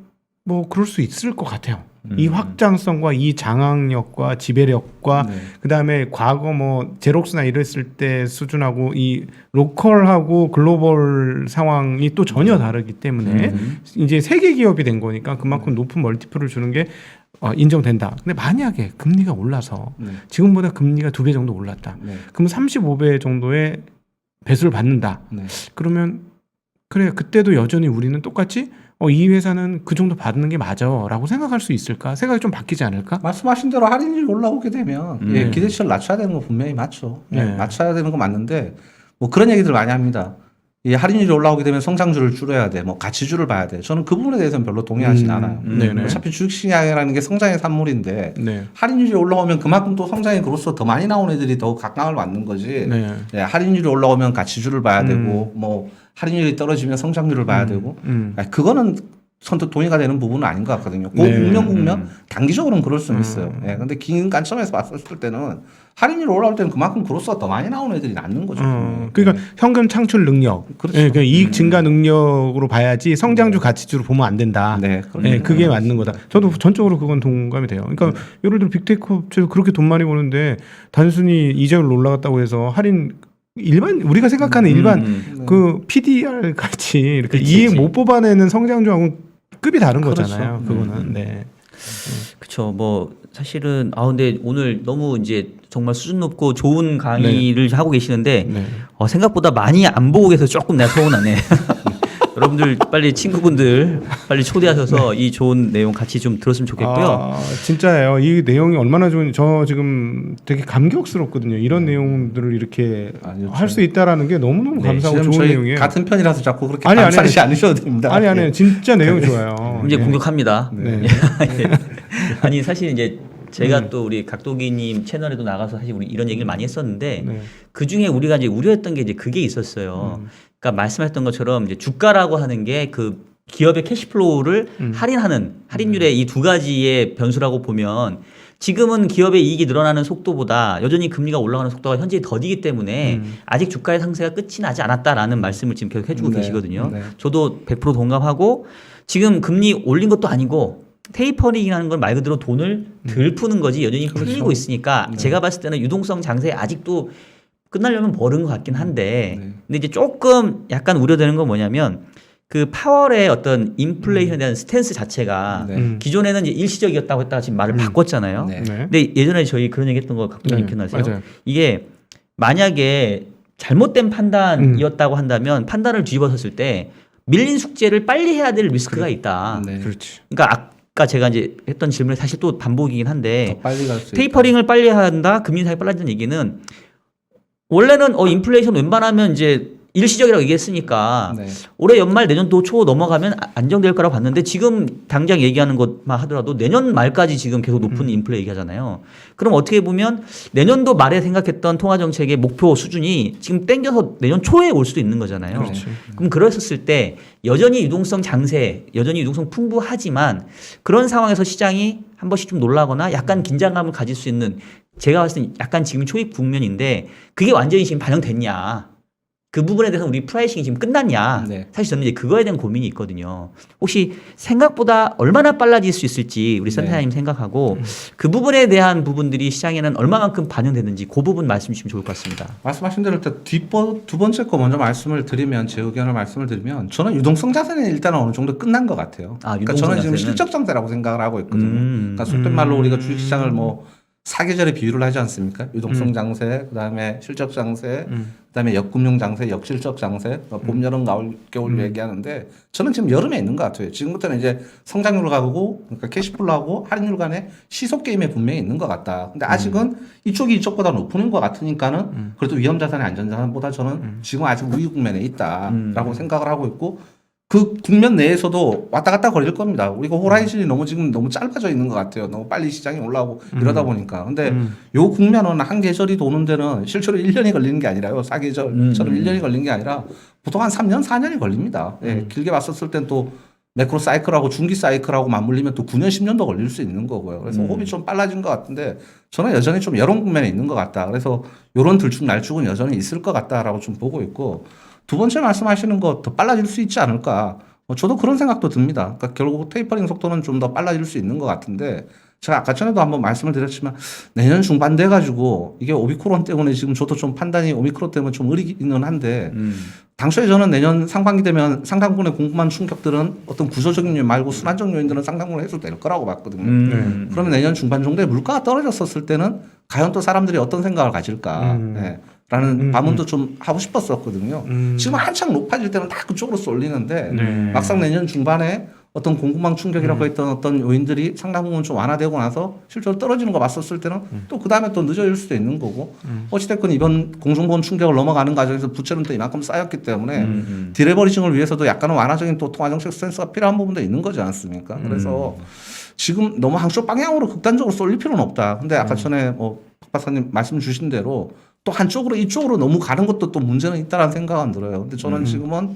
뭐 그럴 수 있을 것 같아요. 이 확장성과 이 장악력과 지배력과 네. 그다음에 과거 뭐 제록스나 이랬을 때 수준하고 이 로컬하고 글로벌 상황이 또 전혀 다르기 때문에 이제 세계 기업이 된 거니까 그만큼 높은 멀티플을 주는 게 인정된다. 근데 만약에 금리가 올라서 네. 지금보다 금리가 2배 정도 올랐다. 네. 그럼 35배 정도의 배수를 받는다. 네. 그러면 그래 그때도 여전히 우리는 똑같이 이 회사는 그 정도 받는 게 맞아라고 생각할 수 있을까? 생각이 좀 바뀌지 않을까? 말씀하신 대로 할인율이 올라오게 되면 예, 기대치를 낮춰야 되는 거 분명히 맞죠. 예, 네. 낮춰야 되는 거 맞는데 뭐 그런 얘기들 많이 합니다. 이 할인율이 올라오게 되면 성장주를 줄여야 돼, 뭐 가치주를 봐야 돼. 저는 그 부분에 대해서는 별로 동의하진 않아요. 네네. 어차피 주식시장이라는 게 성장의 산물인데 네. 할인율이 올라오면 그만큼 또 성장의 그로서 더 많이 나온 애들이 더 각광을 받는 거지. 네. 예, 할인율이 올라오면 가치주를 봐야 되고 뭐 할인율이 떨어지면 성장률을 봐야 되고 아니, 그거는 선뜻 동의가 되는 부분은 아닌 것 같거든요. 그 네. 국면 단기적으로는 그럴 수는 있어요. 예, 근데 긴 관점에서 봤을 때는 할인율이 올라올 때는 그만큼 그로서 더 많이 나오는 애들이 낫는 거죠. 그러니까 현금 창출 능력, 그렇죠. 예, 그러니까 이익 증가 능력으로 봐야지 성장주 가치주로 보면 안 된다. 네, 예, 그게 맞는 거다. 저도 전적으로 그건 동감이 돼요. 그러니까 예를 들어 빅테크 업체도 그렇게 돈 많이 버는데 단순히 이자율 올라갔다고 해서 할인 일반 우리가 생각하는 일반 그 PDR 같이 이렇게 그치, 이익 그치. 못 뽑아내는 성장주하고는 급이 다른 그렇죠. 거잖아요. 그거는 네. 그렇죠. 뭐 사실은 근데 오늘 너무 이제 정말 수준 높고 좋은 강의를 하고 계시는데 네. 생각보다 많이 안 보고 계셔서 조금 내가 서운하네. 여러분들 빨리 친구분들 빨리 초대하셔서 이 좋은 내용 같이 좀 들었으면 좋겠고요. 진짜예요. 이 내용이 얼마나 좋은지 저 지금 되게 감격스럽거든요. 이런 내용들을 이렇게 할 수 있다라는 게 너무너무 네, 감사하고 지금 좋은 저희 내용이에요. 같은 편이라서 자꾸 그렇게 아니, 감싸지 않으셔도 됩니다. 아니 진짜 내용이 좋아요. 이제 예. 공격합니다. 네. 아니 사실 이제 제가 또 우리 각도기님 채널에도 나가서 사실 우리 이런 얘기를 많이 했었는데 네. 그 중에 우리가 이제 우려했던 게 이제 그게 있었어요. 그러니까 말씀하셨던 것처럼 이제 주가라고 하는 게 그 기업의 캐시플로우를 할인하는 할인율의 이 두 가지의 변수라고 보면 지금은 기업의 이익이 늘어나는 속도보다 여전히 금리가 올라가는 속도가 현재 더디기 때문에 아직 주가의 상세가 끝이 나지 않았다라는 말씀을 지금 계속 해주고 네, 계시거든요. 네. 저도 100% 동감하고 지금 금리 올린 것도 아니고 테이퍼링이라는 건 말 그대로 돈을 덜 푸는 거지 여전히 풀리고 있으니까 제가 봤을 때는 유동성 장세 아직도 끝나려면 멀은 것 같긴 한데 근데 이제 조금 약간 우려되는 건 뭐냐면 그 파월의 어떤 인플레이션에 대한 스탠스 자체가 네. 기존에는 이제 일시적이었다고 했다가 지금 말을 바꿨잖아요. 네. 네. 근데 예전에 저희 그런 얘기했던 거 각도님 기억나세요? 맞아요. 이게 만약에 잘못된 판단이었다고 한다면 판단을 뒤집어섰을 때 밀린 숙제를 빨리 해야 될 리스크가 있다. 네. 그렇지. 그러니까 아까 제가 이제 했던 질문이 사실 또 반복이긴 한데 더 빨리 갈 수 있다. 테이퍼링을 빨리 한다, 금리 인상이 빨라진다는 얘기는 원래는 인플레이션 웬만하면 이제 일시적이라고 얘기했으니까 네. 올해 연말 내년도 초 넘어가면 안정될 거라고 봤는데 지금 당장 얘기하는 것만 하더라도 내년 말까지 지금 계속 높은 인플레 얘기하잖아요. 그럼 어떻게 보면 내년도 말에 생각했던 통화 정책의 목표 수준이 지금 땡겨서 내년 초에 올 수도 있는 거잖아요. 그렇죠. 그럼 그랬었을 때 여전히 유동성 장세, 여전히 유동성 풍부하지만 그런 상황에서 시장이 한 번씩 좀 놀라거나 약간 긴장감을 가질 수 있는 제가 봤을 때 약간 지금 초입 국면인데 그게 완전히 지금 반영됐냐. 그 부분에 대해서 우리 프라이싱이 지금 끝났냐. 네. 사실 저는 이제 그거에 대한 고민이 있거든요. 혹시 생각보다 얼마나 빨라질 수 있을지 우리 센터장님 생각하고 그 부분에 대한 부분들이 시장에는 얼마만큼 반영됐는지 그 부분 말씀 주시면 좋을 것 같습니다. 말씀하신 대로 일단 두 번째 거 먼저 말씀을 드리면 제 의견을 말씀을 드리면 저는 유동성 자산은 일단 어느 정도 끝난 것 같아요. 아, 그러니까 유동성 저는 지금 자산은? 실적 정세라고 생각을 하고 있거든요. 그러니까 속된 말로 우리가 주식시장을 뭐 사계절에 비유를 하지 않습니까? 유동성 장세, 그다음에 실적 장세, 그다음에 역금융 장세, 역실적 장세, 봄, 여름, 가을, 겨울 얘기하는데 저는 지금 여름에 있는 것 같아요. 지금부터는 이제 성장률 가고, 그러니까 캐시플로하고 할인율 간의 시속 게임에 분명히 있는 것 같다. 근데 아직은 이쪽이 이쪽보다 높은 것 같으니까는 그래도 위험 자산의 안전 자산보다 저는 지금 아직 우위 국면에 있다라고 생각을 하고 있고. 그 국면 내에서도 왔다 갔다 거릴 겁니다. 우리가 호라이즌이 지금 너무 짧아져 있는 것 같아요. 너무 빨리 시장이 올라오고 이러다 보니까. 근데 요 국면은 한 계절이 도는 데는 실제로 1년이 걸리는 게 아니라요. 사계절처럼 1년이 걸리는 게 아니라 보통 한 3년, 4년이 걸립니다. 예, 길게 봤었을 땐 또 매크로 사이클하고 중기 사이클하고 맞물리면 또 9년, 10년도 걸릴 수 있는 거고요. 그래서 호흡이 좀 빨라진 것 같은데 저는 여전히 좀 여론 국면에 있는 것 같다. 그래서 요런 들쭉날쭉은 여전히 있을 것 같다라고 좀 보고 있고 두 번째 말씀하시는 거 더 빨라질 수 있지 않을까. 저도 그런 생각도 듭니다. 그러니까 결국 테이퍼링 속도는 좀 더 빨라질 수 있는 것 같은데 제가 아까 전에도 한번 말씀을 드렸지만 내년 중반 돼가지고 이게 오미크론 때문에 지금 저도 좀 판단이 오미크론 때문에 좀 의리는 한데 당초에 저는 내년 상반기 되면 상당분의 궁금한 충격들은 어떤 구조적인 요인 말고 순환적 요인들은 상당분을 해소될 거라고 봤거든요. 그러면 내년 중반 정도에 물가가 떨어졌었을 때는 과연 또 사람들이 어떤 생각을 가질까. 네. 라는 반문도 좀 하고 싶었었거든요. 지금 한창 높아질 때는 다 그쪽으로 쏠리는데 막상 내년 중반에 어떤 공급망 충격이라고 했던 어떤 요인들이 상당 부분 좀 완화되고 나서 실제로 떨어지는 거 봤었을 때는 또 그 다음에 또 늦어질 수도 있는 거고 어찌됐건 이번 공중보험 충격을 넘어가는 과정에서 부채는 또 이만큼 쌓였기 때문에 디레버리징을 위해서도 약간은 완화적인 또 통화정책 스탠스가 필요한 부분도 있는 거지 않습니까? 그래서 지금 너무 한쪽 방향으로 극단적으로 쏠릴 필요는 없다. 근데 아까 전에 박 박사님 말씀 주신 대로 또 한쪽으로 이쪽으로 너무 가는 것도 또 문제는 있다라는 생각은 들어요. 근데 저는 지금은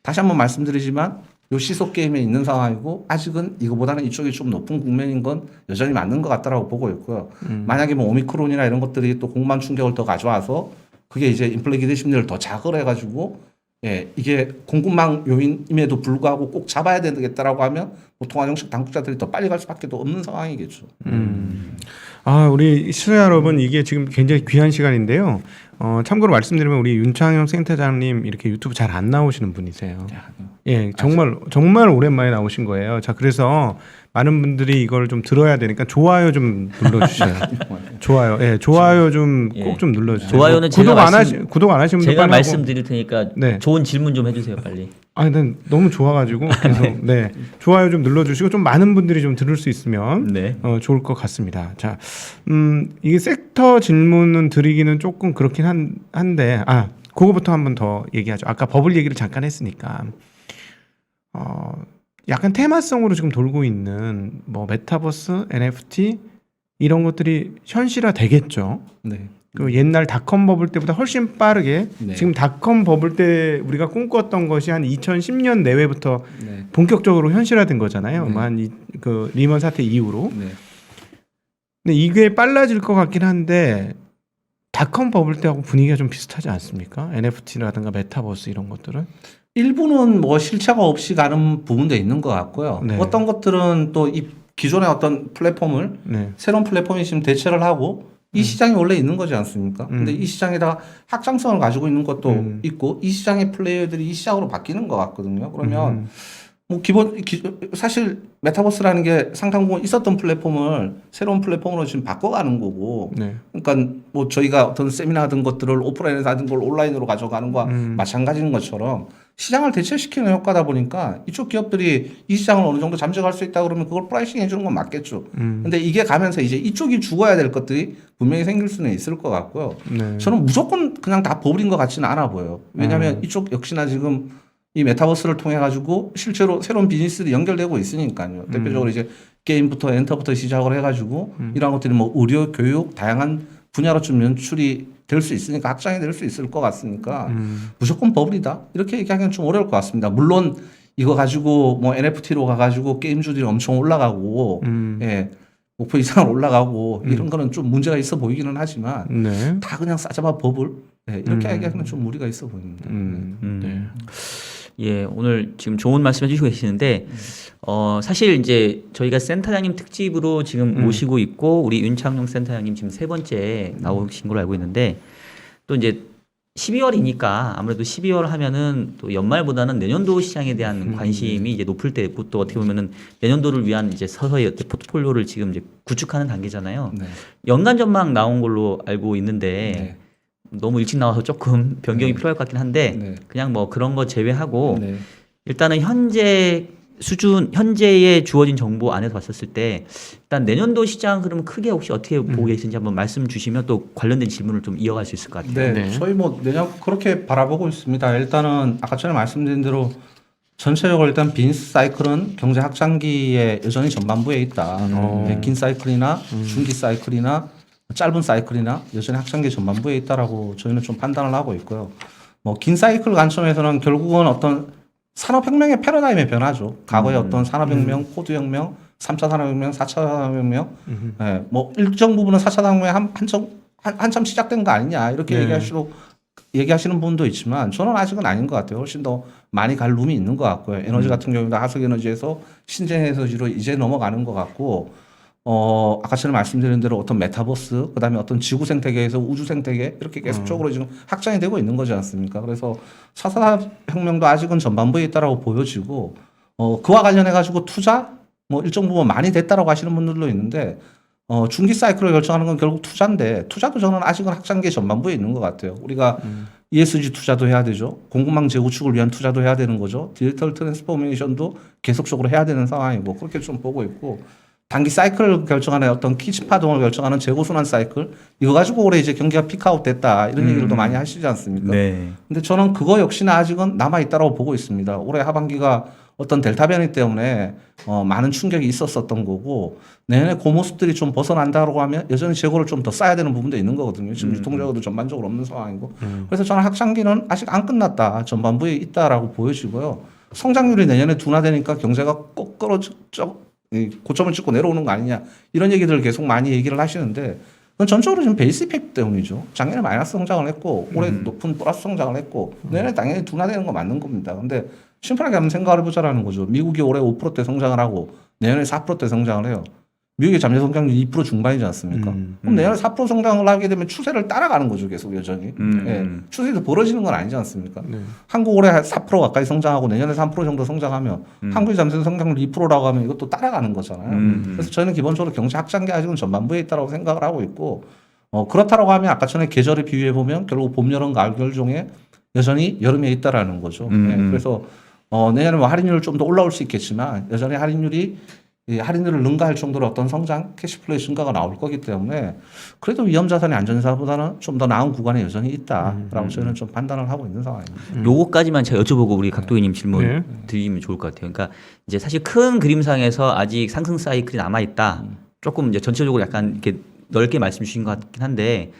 다시 한번 말씀드리지만 요 시속 게임에 있는 상황이고 아직은 이거보다는 이쪽이 좀 높은 국면인 건 여전히 맞는 것 같다라고 보고 있고요. 만약에 뭐 오미크론이나 이런 것들이 또 공급망 충격을 더 가져와서 그게 이제 인플레 기대 심리를 더 자극을 해가지고 예, 이게 공급망 요인임에도 불구하고 꼭 잡아야 되겠다라고 하면 뭐 통화정책 당국자들이 더 빨리 갈 수밖에 없는 상황이겠죠. 아, 우리 시청자 여러분, 이게 지금 굉장히 귀한 시간인데요. 참고로 말씀드리면 우리 윤창영 센터장님 이렇게 유튜브 잘 안 나오시는 분이세요. 예, 정말 오랜만에 나오신 거예요. 자, 그래서 많은 분들이 이걸 좀 들어야 되니까 좋아요 좀 눌러주세요. 좋아요, 예, 좋아요 좀 꼭 좀 눌러주세요. 좋아요는 구독 안 하신 분들 제가 빨리 말씀드릴 테니까 네. 좋은 질문 좀 해주세요, 빨리. 아니, 난 너무 좋아가지고 계속 네, 좋아요 좀 눌러주시고 좀 많은 분들이 좀 들을 수 있으면 네. 좋을 것 같습니다. 자, 이게 섹터 질문은 드리기는 조금 그렇긴 한데 그거부터 한번 더 얘기하죠. 아까 버블 얘기를 잠깐 했으니까 약간 테마성으로 지금 돌고 있는 뭐 메타버스, NFT 이런 것들이 현실화 되겠죠. 네. 그 옛날 닷컴 버블 때보다 훨씬 빠르게 네. 지금 닷컴 버블 때 우리가 꿈꿨던 것이 한 2010년 내외부터 네. 본격적으로 현실화된 거잖아요. 네. 한 그 리먼 사태 이후로. 네. 근데 이게 빨라질 것 같긴 한데 닷컴 버블 때하고 분위기가 좀 비슷하지 않습니까? NFT라든가 메타버스 이런 것들은. 일부는 뭐 실체가 없이 가는 부분도 있는 것 같고요. 네. 어떤 것들은 또 이 기존의 어떤 플랫폼을 네. 새로운 플랫폼이 지금 대체를 하고 이 시장이 원래 있는 거지 않습니까? 근데 이 시장에다가 확장성을 가지고 있는 것도 있고 이 시장의 플레이어들이 이 시장으로 바뀌는 것 같거든요. 그러면 뭐 사실 메타버스라는 게 상당 부분 있었던 플랫폼을 새로운 플랫폼으로 지금 바꿔가는 거고, 네. 그러니까 뭐 저희가 어떤 세미나 하던 것들을 오프라인에서 하던 걸 온라인으로 가져가는 거와 마찬가지인 것처럼 시장을 대체시키는 효과다 보니까 이쪽 기업들이 이 시장을 어느 정도 잠적할 수 있다 그러면 그걸 프라이싱 해주는 건 맞겠죠. 근데 이게 가면서 이제 이쪽이 죽어야 될 것들이 분명히 생길 수는 있을 것 같고요. 네. 저는 무조건 그냥 다 버블인 것 같지는 않아 보여요. 왜냐하면 이쪽 역시나 지금 이 메타버스를 통해 가지고 실제로 새로운 비즈니스들이 연결되고 있으니까요. 대표적으로 이제 게임부터 엔터부터 시작을 해가지고 이런 것들이 뭐 의료, 교육 다양한 분야로 좀 연출이 될 수 있으니까 확장이 될 수 있을 것 같으니까 무조건 버블이다 이렇게 얘기하기는 좀 어려울 것 같습니다. 물론 이거 가지고 뭐 NFT로 가가지고 게임주들이 엄청 올라가고 예. 목표 이상 올라가고 이런 거는 좀 문제가 있어 보이기는 하지만 네. 다 그냥 싸잡아 버블 네, 이렇게 얘기하기는 좀 무리가 있어 보입니다. 네. 예, 오늘 지금 좋은 말씀 해주시고 계시는데, 사실 이제 저희가 센터장님 특집으로 지금 모시고 있고, 우리 윤창용 센터장님 지금 3번째 나오신 걸로 알고 있는데, 또 이제 12월이니까 아무래도 12월 하면은 또 연말보다는 내년도 시장에 대한 관심이 이제 높을 때고 또 어떻게 보면은 내년도를 위한 이제 서서히 포트폴리오를 지금 이제 구축하는 단계잖아요. 네. 연간 전망 나온 걸로 알고 있는데, 네. 너무 일찍 나와서 조금 변경이 필요할 것 같긴 한데 네. 그냥 뭐 그런 거 제외하고 네. 일단은 현재 수준 현재에 주어진 정보 안에서 봤었을 때 일단 내년도 시장 그러면 크게 혹시 어떻게 보고 계신지 한번 말씀 주시면 또 관련된 질문을 좀 이어갈 수 있을 것 같아요. 네, 저희 뭐 내년 그렇게 바라보고 있습니다. 일단은 아까 전에 말씀드린 대로 전체적으로 일단 빈 사이클은 경제 확장기에 여전히 전반부에 있다. 네, 긴 사이클이나 중기 사이클이나 짧은 사이클이나 여전히 확장기 전반부에 있다라고 저희는 좀 판단을 하고 있고요. 뭐 긴 사이클 관점에서는 결국은 어떤 산업혁명의 패러다임의 변화죠. 과거의 어떤 산업혁명, 코드혁명, 3차 산업혁명, 4차 산업혁명, 네, 뭐 일정 부분은 4차 산업혁명이 한참 시작된 거 아니냐 이렇게 얘기하시는 분도 있지만 저는 아직은 아닌 것 같아요. 훨씬 더 많이 갈 룸이 있는 것 같고요. 에너지 같은 경우도 하석에너지에서 신재에너지로 이제 넘어가는 것 같고 아까 전에 말씀드린 대로 어떤 메타버스, 그 다음에 어떤 지구 생태계에서 우주 생태계, 이렇게 계속적으로 지금 확장이 되고 있는 거지 않습니까? 그래서 4차 혁명도 아직은 전반부에 있다라고 보여지고, 그와 관련해가지고 투자, 뭐 일정 부분 많이 됐다라고 하시는 분들도 있는데, 중기 사이클을 결정하는 건 결국 투자인데, 투자도 저는 아직은 확장기 전반부에 있는 것 같아요. 우리가 ESG 투자도 해야 되죠. 공급망 재구축을 위한 투자도 해야 되는 거죠. 디지털 트랜스포메이션도 계속적으로 해야 되는 상황이고, 그렇게 좀 보고 있고, 단기 사이클을 결정하는 어떤 키치 파동을 결정하는 재고순환 사이클 이거 가지고 올해 이제 경기가 피크아웃 됐다 이런 얘기들도 많이 하시지 않습니까? 네. 근데 저는 그거 역시나 아직은 남아 있다라고 보고 있습니다. 올해 하반기가 어떤 델타 변이 때문에 많은 충격이 있었었던 거고 내년에 그 모습들이 좀 벗어난다고 하면 여전히 재고를 좀 더 쌓아야 되는 부분도 있는 거거든요. 지금 유통재고도 전반적으로 없는 상황이고 그래서 저는 확장기는 아직 안 끝났다. 전반부에 있다라고 보여지고요. 성장률이 내년에 둔화되니까 경제가 꼭 고점을 찍고 내려오는 거 아니냐 이런 얘기들을 계속 많이 얘기를 하시는데 그건 전적으로 지금 베이스 이펙트 때문이죠. 작년에 마이너스 성장을 했고 올해 높은 플러스 성장을 했고 내년에 당연히 둔화되는 거 맞는 겁니다. 근데 심플하게 한번 생각을 해보자라는 거죠. 미국이 올해 5%대 성장을 하고 내년에 4%대 성장을 해요. 미국의 잠재 성장률이 2% 중반이지 않습니까? 그럼 내년에 4% 성장을 하게 되면 추세를 따라가는 거죠. 계속 여전히. 예, 추세도 벌어지는 건 아니지 않습니까? 한국 올해 4% 가까이 성장하고 내년에 3% 정도 성장하면 한국의 잠재 성장률 2%라고 하면 이것도 따라가는 거잖아요. 그래서 저희는 기본적으로 경제 확장기 아직은 전반부에 있다고 생각을 하고 있고 그렇다라고 하면 아까 전에 계절을 비유해 보면 결국 봄, 여름, 가을, 겨울 중에 여전히 여름에 있다라는 거죠. 예, 그래서 내년에 뭐 할인율 좀 더 올라올 수 있겠지만 여전히 할인율을 능가할 정도로 어떤 성장, 캐시플로우 증가가 나올 거기 때문에 그래도 위험자산의 안전사보다는 좀 더 나은 구간에 여전히 있다라고 저희는 좀 판단을 하고 있는 상황입니다. 요거까지만 제가 여쭤보고 우리 각도기님 질문 드리면 좋을 것 같아요. 그러니까 이제 사실 큰 그림상에서 아직 상승 사이클이 남아 있다. 조금 이제 전체적으로 약간 이렇게 넓게 말씀 주신 것 같긴 한데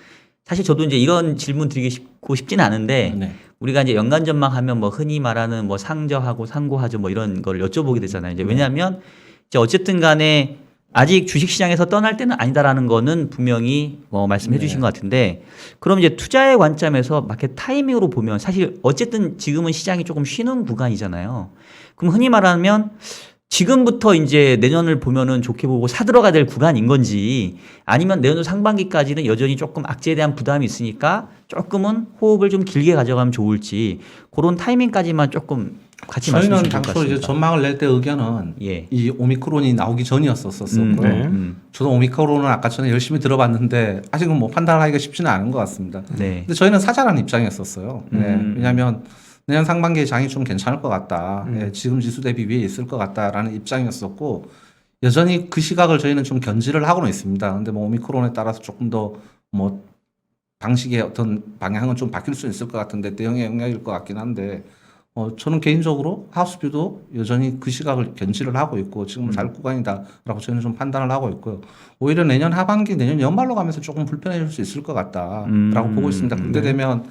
사실 저도 이제 이런 질문 드리고 싶지는 않은데 우리가 이제 연간 전망하면 뭐 흔히 말하는 뭐 상저하고 상고하죠 뭐 이런 걸 여쭤보게 되잖아요. 이제 왜냐하면 이제 어쨌든 간에 아직 주식시장에서 떠날 때는 아니다라는 거는 분명히 말씀해 주신 것 같은데 그럼 이제 투자의 관점에서 마켓 타이밍으로 보면 사실 어쨌든 지금은 시장이 조금 쉬는 구간이잖아요. 그럼 흔히 말하면 지금부터 이제 내년을 보면은 좋게 보고 사들어가야 될 구간인 건지 아니면 내년 상반기까지는 여전히 조금 악재에 대한 부담이 있으니까 조금은 호흡을 좀 길게 가져가면 좋을지 그런 타이밍까지만 조금 같이 말씀해 저희는 주실 것 당초 이제 같습니다. 전망을 낼 때 의견은 예. 이 오미크론이 나오기 전이었었고요. 네. 저도 오미크론은 아까 전에 열심히 들어봤는데 아직은 뭐 판단하기가 쉽지는 않은 것 같습니다. 네. 근데 저희는 사자라는 입장이었었어요. 네. 왜냐하면 내년 상반기에 장이 좀 괜찮을 것 같다. 예, 지금 지수 대비 위에 있을 것 같다라는 입장이었었고 여전히 그 시각을 저희는 좀 견지를 하고는 있습니다. 근데 뭐 오미크론에 따라서 조금 더 뭐 방식의 어떤 방향은 좀 바뀔 수 있을 것 같은데 대응의 영역일 것 같긴 한데 저는 개인적으로 하우스뷰도 여전히 그 시각을 견지를 하고 있고 지금은 잘 구간이다라고 저희는 좀 판단을 하고 있고요. 오히려 내년 하반기, 내년 연말로 가면서 조금 불편해질 수 있을 것 같다라고 보고 있습니다. 그때 되면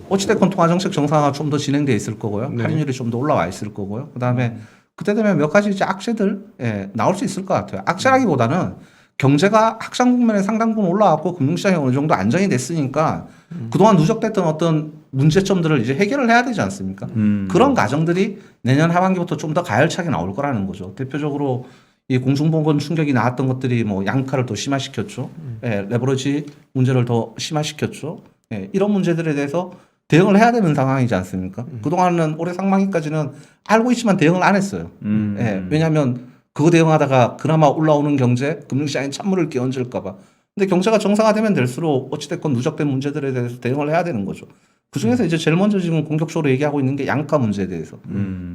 어찌됐건 통화정책 정상화가 좀 더 진행돼 있을 거고요. 네. 할인율이 좀 더 올라와 있을 거고요. 그다음에 그때 되면 몇 가지 이제 악재들 나올 수 있을 것 같아요. 악재라기보다는 경제가 확장 국면에 상당 부분 올라왔고 금융시장이 어느 정도 안정이 됐으니까 그동안 누적됐던 어떤 문제점들을 이제 해결을 해야 되지 않습니까? 그런 과정들이 내년 하반기부터 좀 더 가열차게 나올 거라는 거죠. 대표적으로 이 공중보건 충격이 나왔던 것들이 뭐 양극화를 더 심화시켰죠. 레버리지 문제를 더 심화시켰죠. 이런 문제들에 대해서 대응을 해야 되는 상황이지 않습니까? 그동안은 올해 상반기까지는 알고 있지만 대응을 안 했어요. 왜냐하면 그거 대응하다가 그나마 올라오는 경제, 금융시장에 찬물을 끼얹을까봐. 근데 경제가 정상화되면 될수록 어찌됐건 누적된 문제들에 대해서 대응을 해야 되는 거죠. 그 중에서 이제 제일 먼저 지금 공격적으로 얘기하고 있는 게 양극화 문제에 대해서.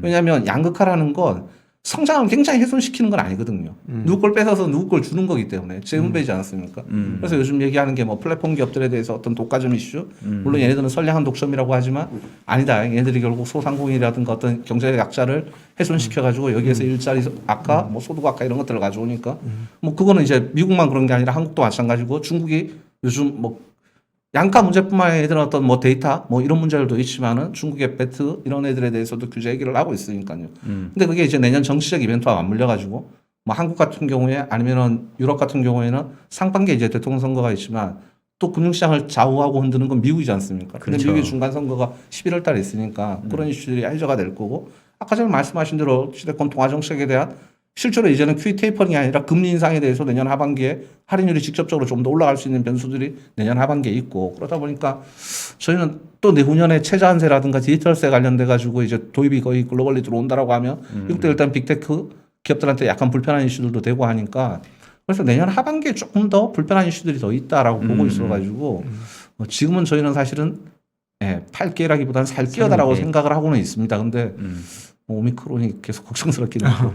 왜냐하면 양극화라는 건 성장을 굉장히 훼손시키는 건 아니거든요. 누구 걸 뺏어서 누구 걸 주는 거기 때문에 재분배이지 않습니까? 그래서 요즘 얘기하는 게 뭐 플랫폼 기업들에 대해서 어떤 독과점 이슈, 물론 얘네들은 선량한 독점이라고 하지만 아니다. 얘네들이 결국 소상공인이라든가 어떤 경제의 약자를 훼손시켜가지고 여기에서 일자리 악화, 뭐 소득 악화 이런 것들을 가져오니까 뭐 그거는 이제 미국만 그런 게 아니라 한국도 마찬가지고 중국이 요즘 뭐 양가 문제뿐만 아니라 어떤 뭐 데이터 뭐 이런 문제들도 있지만은 중국의 배트 이런 애들에 대해서도 규제 얘기를 하고 있으니까요. 근데 그게 이제 내년 정치적 이벤트와 맞물려 가지고 뭐 한국 같은 경우에 아니면은 유럽 같은 경우에는 상반기에 이제 대통령 선거가 있지만 또 금융시장을 좌우하고 흔드는 건 미국이지 않습니까? 근데 그렇죠. 미국의 중간 선거가 11월 달에 있으니까 그런 이슈들이 해저가 될 거고 아까 전에 말씀하신 대로 시대권 통화 정책에 대한 실제로 이제는 QE 테이퍼링이 아니라 금리 인상에 대해서 내년 하반기에 할인율이 직접적으로 좀 더 올라갈 수 있는 변수들이 내년 하반기에 있고 그러다 보니까 저희는 또 내후년에 최저한세라든가 디지털세 관련돼 가지고 이제 도입이 거의 글로벌리 들어온다라고 하면 이때 일단 빅테크 기업들한테 약간 불편한 이슈들도 되고 하니까 그래서 내년 하반기에 조금 더 불편한 이슈들이 더 있다라고 보고 있어가지고 지금은 저희는 사실은 팔기라기보다는 살기어다라고 생각을 하고는 있습니다. 근데 오미크론이 계속 걱정스럽긴 하죠.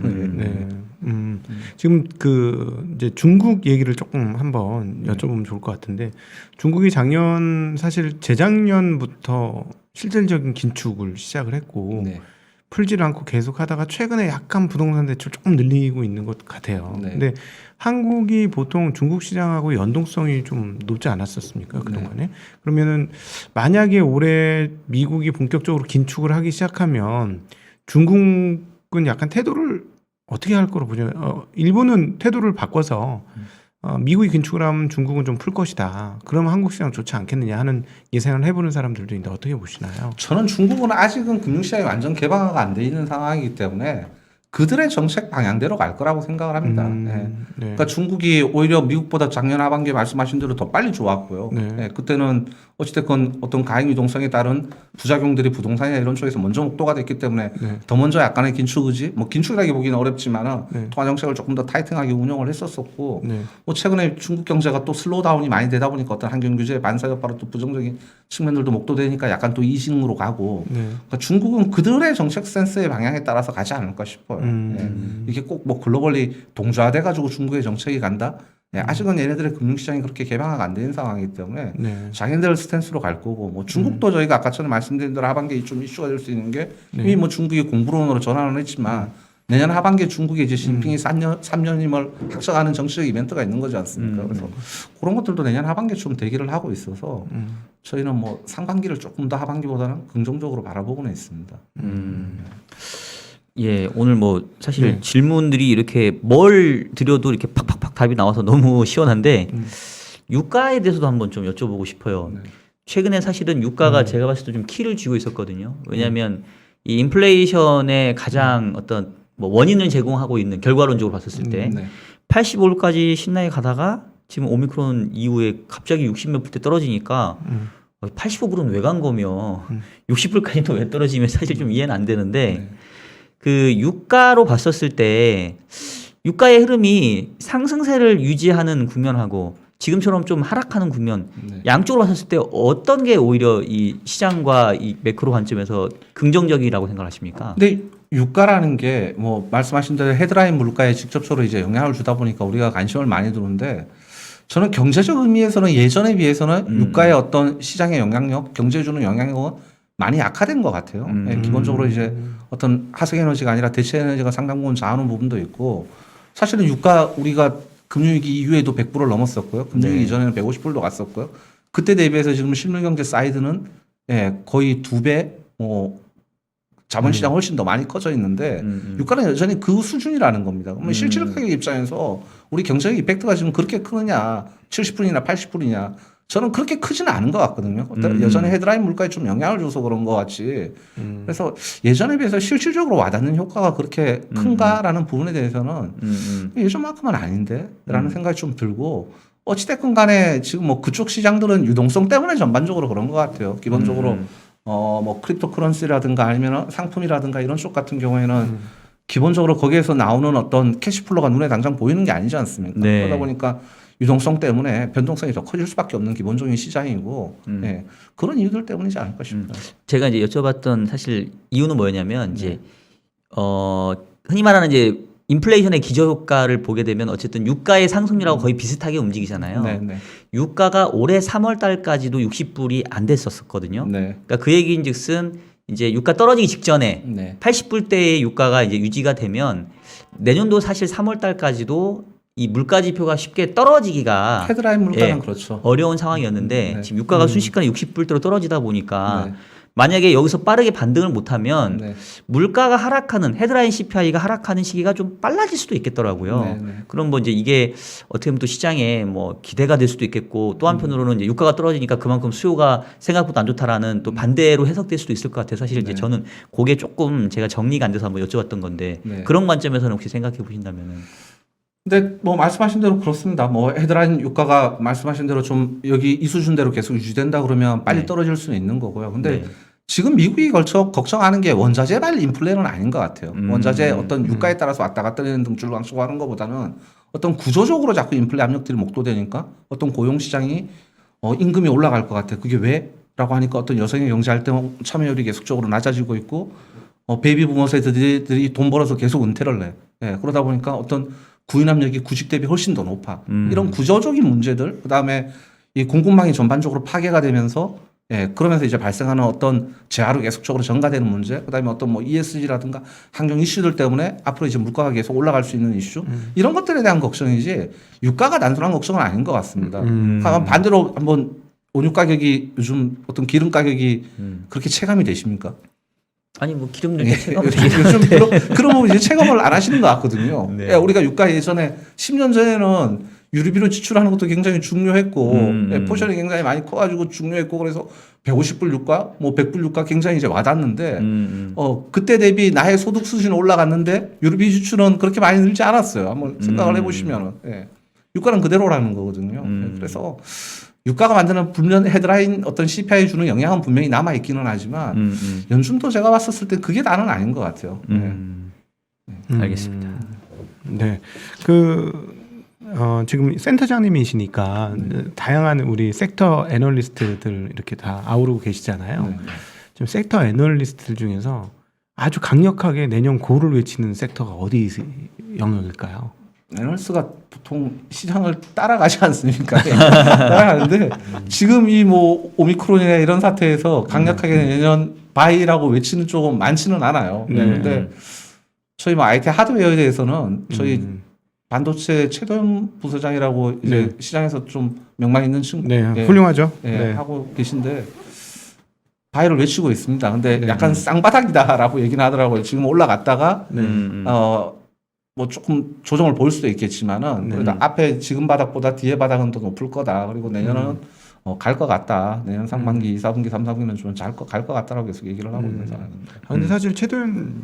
지금 그 이제 중국 얘기를 조금 한번 여쭤보면 좋을 것 같은데 중국이 작년 사실 재작년부터 실질적인 긴축을 시작을 했고 네. 풀지를 않고 계속 하다가 최근에 약간 부동산 대출 조금 늘리고 있는 것 같아요. 네. 근데 한국이 보통 중국 시장하고 연동성이 좀 높지 않았었습니까? 그동안에? 그러면은 만약에 올해 미국이 본격적으로 긴축을 하기 시작하면 중국은 약간 태도를 어떻게 할 거로 보냐? 일본은 태도를 바꿔서 미국이 긴축을 하면 중국은 좀 풀 것이다. 그러면 한국 시장 좋지 않겠느냐 하는 예상을 해보는 사람들도 있는데 어떻게 보시나요? 저는 중국은 아직은 금융시장이 완전 개방화가 안 돼 있는 상황이기 때문에 그들의 정책 방향대로 갈 거라고 생각을 합니다. 네. 그러니까 중국이 오히려 미국보다 작년 하반기에 말씀하신 대로 더 빨리 좋았고요. 네. 그때는 어찌됐건 어떤 가행 유동성에 따른 부작용들이 부동산이나 이런 쪽에서 먼저 목도가 됐기 때문에 더 먼저 약간의 긴축 의지, 뭐 긴축이라기 보기는 어렵지만은 통화 정책을 조금 더 타이팅하게 운영을 했었었고, 뭐 최근에 중국 경제가 또 슬로우다운이 많이 되다 보니까 어떤 환경 규제 반사 여파로 또 부정적인 측면들도 목도되니까 약간 또 이징으로 가고, 그러니까 중국은 그들의 정책 센스의 방향에 따라서 가지 않을까 싶어요. 이게 꼭 뭐 글로벌리 동조화돼 가지고 중국의 정책이 간다. 아직은 얘네들의 금융시장이 그렇게 개방화가 안 되는 상황이기 때문에 자기네들 스탠스로 갈 거고 뭐 중국도 저희가 아까 전에 말씀드린 대로 하반기에 좀 이슈가 될 수 있는 게 이미 뭐 중국이 공부론으로 전환을 했지만 내년 하반기에 중국에 이제 시진핑이 3년임을 확정하는 정치적 이벤트가 있는 거지 않습니까? 그래서 그런 것들도 내년 하반기에 좀 대기를 하고 있어서 저희는 뭐 상반기를 조금 더 하반기보다는 긍정적으로 바라보고는 있습니다. 예, 오늘 뭐 사실 질문들이 이렇게 뭘 드려도 이렇게 팍팍팍 답이 나와서 너무 시원한데 유가에 대해서도 한번 좀 여쭤보고 싶어요. 최근에 사실은 유가가 제가 봤을 때 좀 키를 쥐고 있었거든요. 왜냐하면 이 인플레이션의 가장 어떤 뭐 원인을 제공하고 있는 결과론적으로 봤었을 때 네. 85불까지 신나게 가다가 지금 오미크론 이후에 갑자기 60몇 불대 떨어지니까 85불은 왜 간 거며 60불까지 또 왜 떨어지면 사실 좀 이해는 안 되는데 네. 그 유가로 봤었을 때 유가의 흐름이 상승세를 유지하는 국면하고 지금처럼 좀 하락하는 국면 네. 양쪽으로 봤었을 때 어떤 게 오히려 이 시장과 이 매크로 관점에서 긍정적이라고 생각하십니까? 근데 유가라는 게 뭐 말씀하신 대로 헤드라인 물가에 직접적으로 이제 영향을 주다 보니까 우리가 관심을 많이 두는데 저는 경제적 의미에서는 예전에 비해서는 유가의 어떤 시장의 영향력, 경제에 주는 영향력은 많이 약화된 것 같아요. 예, 기본적으로 이제 어떤 하색 에너지가 아니라 대체 에너지가 상당 부분 자하는 부분도 있고 사실은 유가 우리가 금융위기 이후에도 100불을 넘었었고요. 금융위기 네. 이전에는 150불도 갔었고요. 그때 대비해서 지금 실물경제 사이드는 거의 2배, 자본시장 훨씬 더 많이 커져 있는데 유가는 여전히 그 수준이라는 겁니다. 그러면 실질 가격 입장에서 우리 경제적 이펙트가 지금 그렇게 크느냐, 70불이나 80불이냐, 저는 그렇게 크지는 않은 것 같거든요. 여전히 헤드라인 물가에 좀 영향을 줘서 그런 것 같지. 그래서 예전에 비해서 실질적으로 와닿는 효과가 그렇게 큰가라는 부분에 대해서는 예전만큼은 아닌데 라는 생각이 좀 들고 어찌됐건 간에 지금 뭐 그쪽 시장들은 유동성 때문에 전반적으로 그런 것 같아요. 기본적으로 뭐 크립토 커런시라든가 아니면 상품이라든가 이런 쪽 같은 경우에는 기본적으로 거기에서 나오는 어떤 캐시플로가 눈에 당장 보이는 게 아니지 않습니까? 네. 그러다 보니까 유동성 때문에 변동성이 더 커질 수밖에 없는 기본적인 시장이고 예, 그런 이유들 때문이지 않을까 싶습니다. 제가 이제 여쭤봤던 사실 이유는 뭐였냐면 이제 흔히 말하는 이제 인플레이션의 기저효과를 보게 되면 어쨌든 유가의 상승률하고 거의 비슷하게 움직이잖아요. 네, 네. 유가가 올해 3월 달까지도 60불이 안 됐었거든요. 네. 그러니까 그 얘기인즉슨 이제 유가 떨어지기 직전에 네. 80불대의 유가가 이제 유지가 되면 내년도 사실 3월 달까지도 이 물가 지표가 쉽게 떨어지기가 헤드라인 물가는 그렇죠. 어려운 상황이었는데 네. 지금 유가가 순식간에 60불대로 떨어지다 보니까 네. 만약에 여기서 빠르게 반등을 못하면 네. 물가가 하락하는 헤드라인 CPI가 하락하는 시기가 좀 빨라질 수도 있겠더라고요. 네, 네. 그럼 뭐 이제 이게 어떻게 보면 또 시장에 뭐 기대가 될 수도 있겠고 또 한편으로는 이제 유가가 떨어지니까 그만큼 수요가 생각보다 안 좋다라는 또 반대로 해석될 수도 있을 것 같아요. 사실 이제 네. 저는 그게 조금 제가 정리가 안 돼서 한번 여쭤봤던 건데 네. 그런 관점에서는 혹시 생각해 보신다면은 근데 뭐 말씀하신 대로 그렇습니다. 뭐 헤드라인 유가가 말씀하신 대로 좀 여기 이 수준대로 계속 유지된다 그러면 빨리 네. 떨어질 수는 있는 거고요. 근데 네. 지금 미국이 걸쳐 걱정하는 게 원자재발 인플레는 아닌 것 같아요. 원자재 어떤 유가에 따라서 왔다 갔다 되는 등줄 강수고 하는 것보다는 어떤 구조적으로 자꾸 인플레 압력들이 목도되니까 어떤 고용 시장이 임금이 올라갈 것 같아요. 그게 왜? 라고 하니까 어떤 여성의 경제 활동 참여율이 계속적으로 낮아지고 있고 베이비 부머 세대들이 돈 벌어서 계속 은퇴를 내. 예, 그러다 보니까 어떤 구인 압력이 구직 대비 훨씬 더 높아. 이런 구조적인 문제들, 그다음에 이 공급망이 전반적으로 파괴가 되면서 그러면서 이제 발생하는 어떤 재하로 계속적으로 전가되는 문제, 그다음에 어떤 뭐 ESG라든가 환경 이슈들 때문에 앞으로 이제 물가가 계속 올라갈 수 있는 이슈, 이런 것들에 대한 걱정이지 유가가 단순한 걱정은 아닌 것 같습니다. 반대로 한번 원유 가격이 요즘 어떤 기름 가격이 그렇게 체감이 되십니까? 아니 뭐 기름도 체감 요즘 그러면 이제 체감을 안 하시는 것 같거든요. 네. 예, 우리가 유가 예전에 10년 전에는 유류비로 지출하는 것도 굉장히 중요했고 포션이 굉장히 많이 커가지고 중요했고 그래서 150불 유가, 뭐 100불 유가 굉장히 이제 와닿는데 그때 대비 나의 소득 수준이 올라갔는데 유류비 지출은 그렇게 많이 늘지 않았어요. 한번 생각을 해보시면은 유가는 그대로라는 거거든요. 그래서 유가가 만드는 분명 헤드라인 어떤 CPI에 주는 영향은 분명히 남아 있기는 하지만 연준도 제가 봤었을 때 그게 다는 아닌 것 같아요. 알겠습니다. 네. 지금 센터장님이시니까 다양한 우리 섹터 애널리스트들 이렇게 다 아우르고 계시잖아요. 지금 섹터 애널리스트들 중에서 아주 강력하게 내년 고를 외치는 섹터가 어디 영역일까요? 애널리스트가 보통 시장을 따라가지 않습니까? 따라가는데 지금 이 뭐 오미크론이나 이런 사태에서 강력하게 내년 바이라고 외치는 쪽은 많지는 않아요. 그런데 저희 뭐 IT 하드웨어에 대해서는 저희 반도체 최도현 부서장이라고 이제 시장에서 좀 명망 있는 친구, 훌륭하죠. 하고 계신데 바이를 외치고 있습니다. 근데 약간 쌍바닥이다라고 얘기는 하더라고요. 지금 올라갔다가 뭐 조금 조정을 볼 수도 있겠지만은 그래도 앞에 지금 바닥보다 뒤에 바닥은 더 높을 거다. 그리고 내년은 갈 것 같다. 내년 상반기, 2, 4분기, 3, 4분기는 좀 갈 것 같다라고 계속 얘기를 하고 있는 상황입니다. 근데 사실 최도현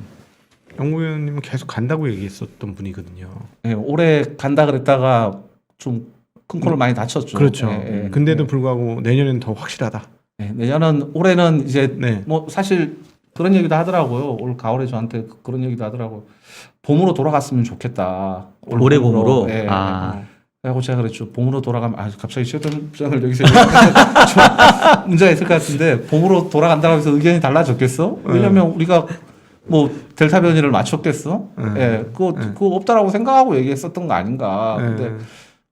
연구위원님은 계속 간다고 얘기했었던 분이거든요. 예, 올해 간다 그랬다가 좀 큰 코를 많이 다쳤죠. 그렇죠. 예, 예. 근데도 불구하고 내년에는 더 확실하다. 예, 내년은 올해는 이제 네. 뭐 사실 그런 얘기도 하더라고요. 올 가을에 저한테 그런 얘기도 하더라고요. 봄으로 돌아갔으면 좋겠다. 올해 봄으로? 예, 아. 그래고 제가 그랬죠. 봄으로 돌아가면 갑자기 최동장을 여기서 얘기하니까 좀 문제가 있을 것 같은데 봄으로 돌아간다고 해서 의견이 달라졌겠어? 왜냐면 우리가 뭐 델타 변이를 맞췄겠어? 예, 그거 없다라고 생각하고 얘기했었던 거 아닌가. 근데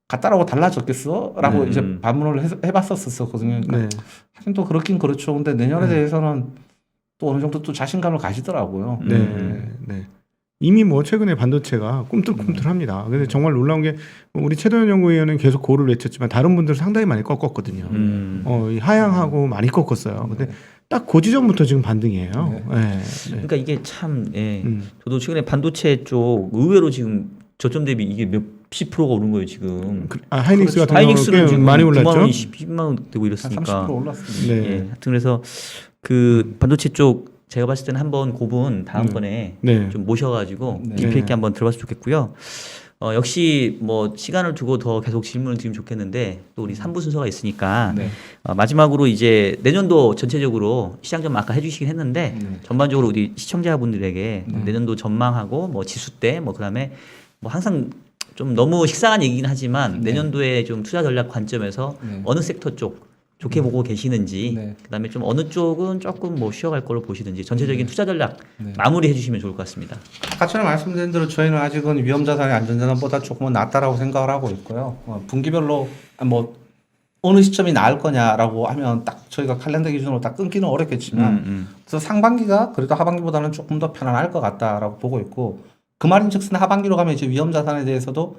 갔다라고 달라졌겠어? 라고 이제 반문을 해봤었거든요. 그러니까 네. 하긴 또 그렇긴 그렇죠. 근데 내년에 대해서는 또 어느 정도 또 자신감을 가지더라고요. 네. 이미 뭐 최근에 반도체가 꿈틀꿈틀합니다. 근데 정말 놀라운 게 우리 최도현 연구위원은 계속 고를 외쳤지만 다른 분들 상당히 많이 꺾었거든요. 이 하향하고 많이 꺾었어요. 근데 딱 그 지점부터 지금 반등이에요. 네. 그러니까 이게 참 저도 최근에 반도체 쪽 의외로 지금 저점 대비 이게 몇십 프로가 오른 거예요 지금. 하이닉스 같은 하이닉스는 경우는 지금 많이 9만 올랐죠. 원이 10만 원 되고 이랬으니까. 30% 올랐습니다. 네. 예, 하여튼 그래서 그 반도체 쪽 제가 봤을 때는 한번 그분 다음번에 네. 좀 모셔가지고 네. 깊이 있게 한번 들어봤으면 좋겠고요. 역시 뭐 시간을 두고 더 계속 질문을 드리면 좋겠는데 또 우리 3부 순서가 있으니까 네. 마지막으로 이제 내년도 전체적으로 시장 좀 아까 해주시긴 했는데 전반적으로 우리 시청자분들에게 내년도 전망하고 뭐 지수대 뭐 그다음에 뭐 항상 좀 너무 식상한 얘기긴 하지만 내년도에 좀 투자 전략 관점에서 어느 섹터 쪽 좋게 보고 계시는지 그다음에 좀 어느 쪽은 조금 뭐 쉬어갈 걸로 보시든지 전체적인 투자 전략 마무리해 주시면 좋을 것 같습니다. 아까 전에 말씀드린 대로 저희는 아직은 위험자산이 안전자산보다 조금은 낫다라고 생각을 하고 있고요. 분기별로 뭐 어느 시점이 나을 거냐라고 하면 딱 저희가 칼렌더 기준으로 딱 끊기는 어렵겠지만 그래서 상반기가 그래도 하반기보다는 조금 더 편안할 것 같다라고 보고 있고 그 말인즉슨 하반기로 가면 이제 위험자산에 대해서도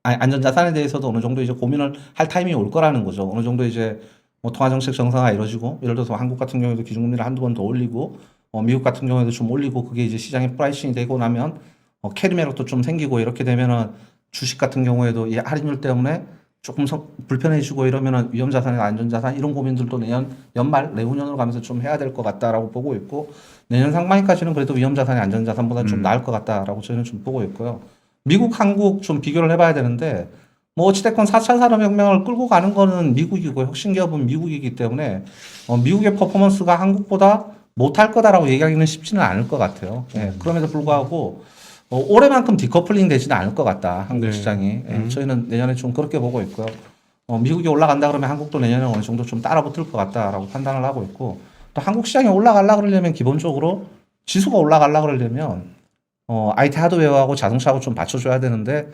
안전자산에 대해서도 어느 정도 이제 고민을 할 타이밍이 올 거라는 거죠. 어느 정도 이제 뭐 통화정책 정상화 이루어지고 예를 들어서 한국 같은 경우에도 기준금리를 한두 번 더 올리고 미국 같은 경우에도 좀 올리고 그게 이제 시장에 프라이싱이 되고 나면 캐리 매력도 좀 생기고 이렇게 되면은 주식 같은 경우에도 이 할인율 때문에 조금 불편해지고 이러면은 위험자산이나 안전자산 이런 고민들도 내년 연말 내후년으로 가면서 좀 해야 될 것 같다라고 보고 있고 내년 상반기까지는 그래도 위험자산이 안전자산보다 좀 나을 것 같다라고 저희는 좀 보고 있고요. 미국, 한국 좀 비교를 해봐야 되는데 뭐 어찌됐건 4차 산업혁명을 끌고 가는 거는 미국이고 혁신기업은 미국이기 때문에 미국의 퍼포먼스가 한국보다 못할 거다라고 얘기하기는 쉽지는 않을 것 같아요. 예, 그럼에도 불구하고 올해만큼 디커플링 되지는 않을 것 같다 한국 시장이. 예, 저희는 내년에 좀 그렇게 보고 있고요. 미국이 올라간다 그러면 한국도 내년에 어느 정도 좀 따라붙을 것 같다라고 판단을 하고 있고 또 한국 시장이 올라가려 그러려면 기본적으로 지수가 올라가려 그러려면 IT 하드웨어하고 자동차하고 좀 받쳐줘야 되는데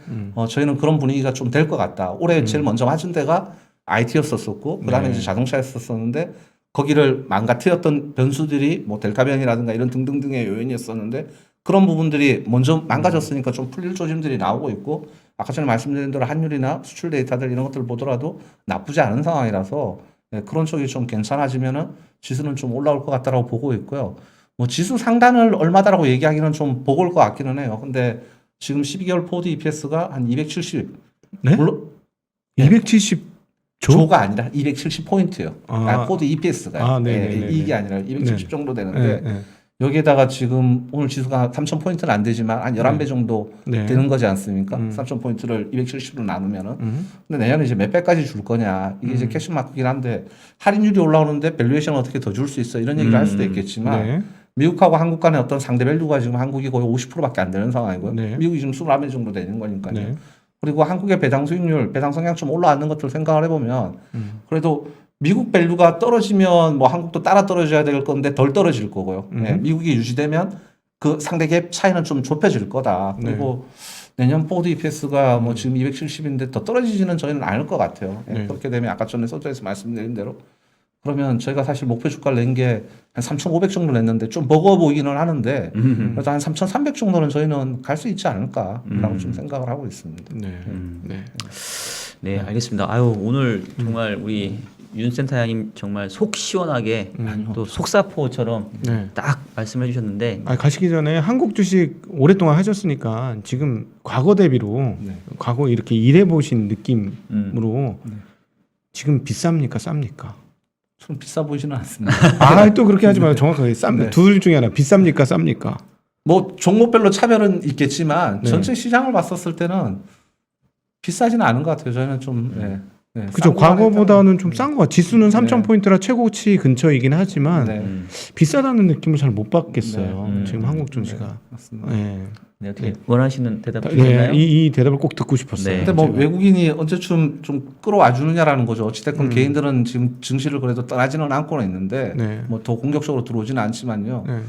저희는 그런 분위기가 좀 될 것 같다. 올해 제일 먼저 맞은 데가 IT였었고 그다음에 이제 자동차였었는데 거기를 망가뜨렸던 변수들이 뭐 델타 변이라든가 이런 등등등의 요인이었었는데 그런 부분들이 먼저 망가졌으니까 좀 풀릴 조짐들이 나오고 있고 아까 전에 말씀드린 대로 환율이나 수출 데이터들 이런 것들을 보더라도 나쁘지 않은 상황이라서 그런 쪽이 좀 괜찮아지면은 지수는 좀 올라올 것 같다라고 보고 있고요. 뭐 지수 상단을 얼마다라고 얘기하기는 좀 버거울 것 같기는 해요. 근데 지금 12개월 포드 EPS가 한 270. 네? 물론 270조? 조가 아니라 270포인트요. 포드 EPS가. 이익이 아니라 270 정도 되는데 여기에다가 지금 오늘 지수가 3,000포인트는 안 되지만 한 11배 정도 되는 거지 않습니까? 3,000포인트를 270으로 나누면은. 근데 내년에 이제 몇 배까지 줄 거냐. 이게 이제 캐시마크긴 한데 할인율이 올라오는데 밸류에이션 어떻게 더 줄 수 있어. 이런 얘기를 할 수도 있겠지만 미국하고 한국 간의 어떤 상대 밸류가 지금 한국이 거의 50%밖에 안 되는 상황이고요. 미국이 지금 21배 정도 되는 거니까요. 그리고 한국의 배당 수익률, 배당 성향 좀 올라왔는 것들 생각을 해보면 그래도 미국 밸류가 떨어지면 뭐 한국도 따라 떨어져야 될 건데 덜 떨어질 거고요. 미국이 유지되면 그 상대 갭 차이는 좀 좁혀질 거다. 그리고 내년 포드 EPS가 뭐 지금 270인데 더 떨어지지는 저희는 않을 것 같아요. 그렇게 되면 아까 전에 소주에서 말씀드린 대로 그러면 저희가 사실 목표 주가를 낸 게 한 3,500 정도 냈는데 좀 버거워 보이기는 하는데 그래도 한 3,300 정도는 저희는 갈 수 있지 않을까라고 좀 생각을 하고 있습니다. 네, 알겠습니다. 아유, 오늘 정말 우리 윤 센터장님 정말 속 시원하게 또 속사포처럼 딱 말씀해 주셨는데 가시기 전에 한국 주식 오랫동안 하셨으니까 지금 과거 대비로 과거 이렇게 일해 보신 느낌으로 지금 비쌉니까 쌉니까? 좀 비싸 보이지는 않습니다. 또 그렇게 하지 마요. 정확하게 쌉니다. 둘 중에 하나 비쌉니까 쌉니까? 뭐 종목별로 차별은 있겠지만 네. 전체 시장을 봤었을 때는 비싸지는 않은 것 같아요. 저는 좀 그죠. 과거보다는 좀 싼 것 같아요. 지수는 네. 3,000포인트라 최고치 근처이긴 하지만 네. 비싸다는 느낌을 잘 못 받겠어요. 네. 지금 한국 증시가. 네, 맞습니다. 네. 네, 어떻게 원하시는 대답 네, 있나요? 이 대답을 꼭 듣고 싶었어요. 네. 근데 뭐 제가. 외국인이 언제쯤 좀 끌어와 주느냐라는 거죠. 어찌됐건 음. 개인들은 지금 증시를 그래도 떠나지는 않고는 있는데 네. 뭐 더 공격적으로 들어오지는 않지만요. 네.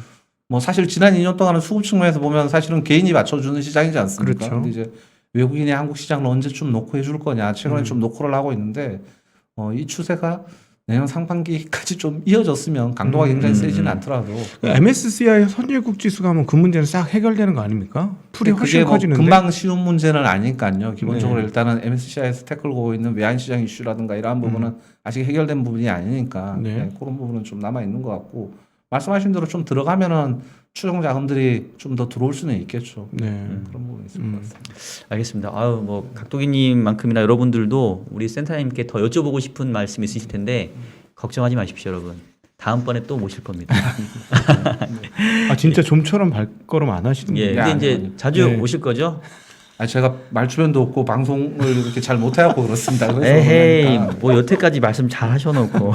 뭐 사실 지난 2년 동안은 수급 측면에서 보면 사실은 개인이 맞춰주는 시장이지 않습니까? 그렇죠. 근데 이제 외국인이 한국 시장을 언제쯤 놓고 해줄 거냐. 최근에 좀 노크를 하고 있는데 이 추세가 내년 상반기까지 좀 이어졌으면 강도가 굉장히 세지는 않더라도 MSCI 선진국 지수가 하면 그 문제는 싹 해결되는 거 아닙니까? 풀이 근데 훨씬 그게 뭐 커지는데. 금방 쉬운 문제는 아니니까요. 기본적으로 네. 일단은 MSCI에서 태클고 있는 외환시장 이슈라든가 이러한 부분은 아직 해결된 부분이 아니니까 네. 네, 그런 부분은 좀 남아 있는 것 같고 말씀하신 대로 좀 들어가면은 추정 자금들이 좀 더 들어올 수는 있겠죠. 네. 그런 부분이 있을 것 같습니다. 알겠습니다. 아유 뭐 각도기님만큼이나 여러분들도 우리 센터님께 더 여쭤보고 싶은 말씀 있으실 텐데 걱정하지 마십시오, 여러분. 다음번에 또 모실 겁니다. 아 진짜 좀처럼 발걸음 안 하시는 예, 거예요? 근데 이제 아니요. 자주 네. 오실 거죠? 아 제가 말주변도 없고 방송을 이렇게 잘 못해갖고 그렇습니다. 그래서 에헤이, 그러니까. 뭐 여태까지 말씀 잘 하셔놓고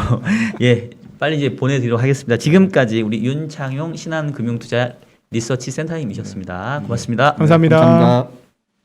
예, 빨리 이제 보내드리도록 하겠습니다. 지금까지 우리 윤창용 신한금융투자 리서치 센터님이셨습니다. 고맙습니다. 감사합니다. 감사합니다.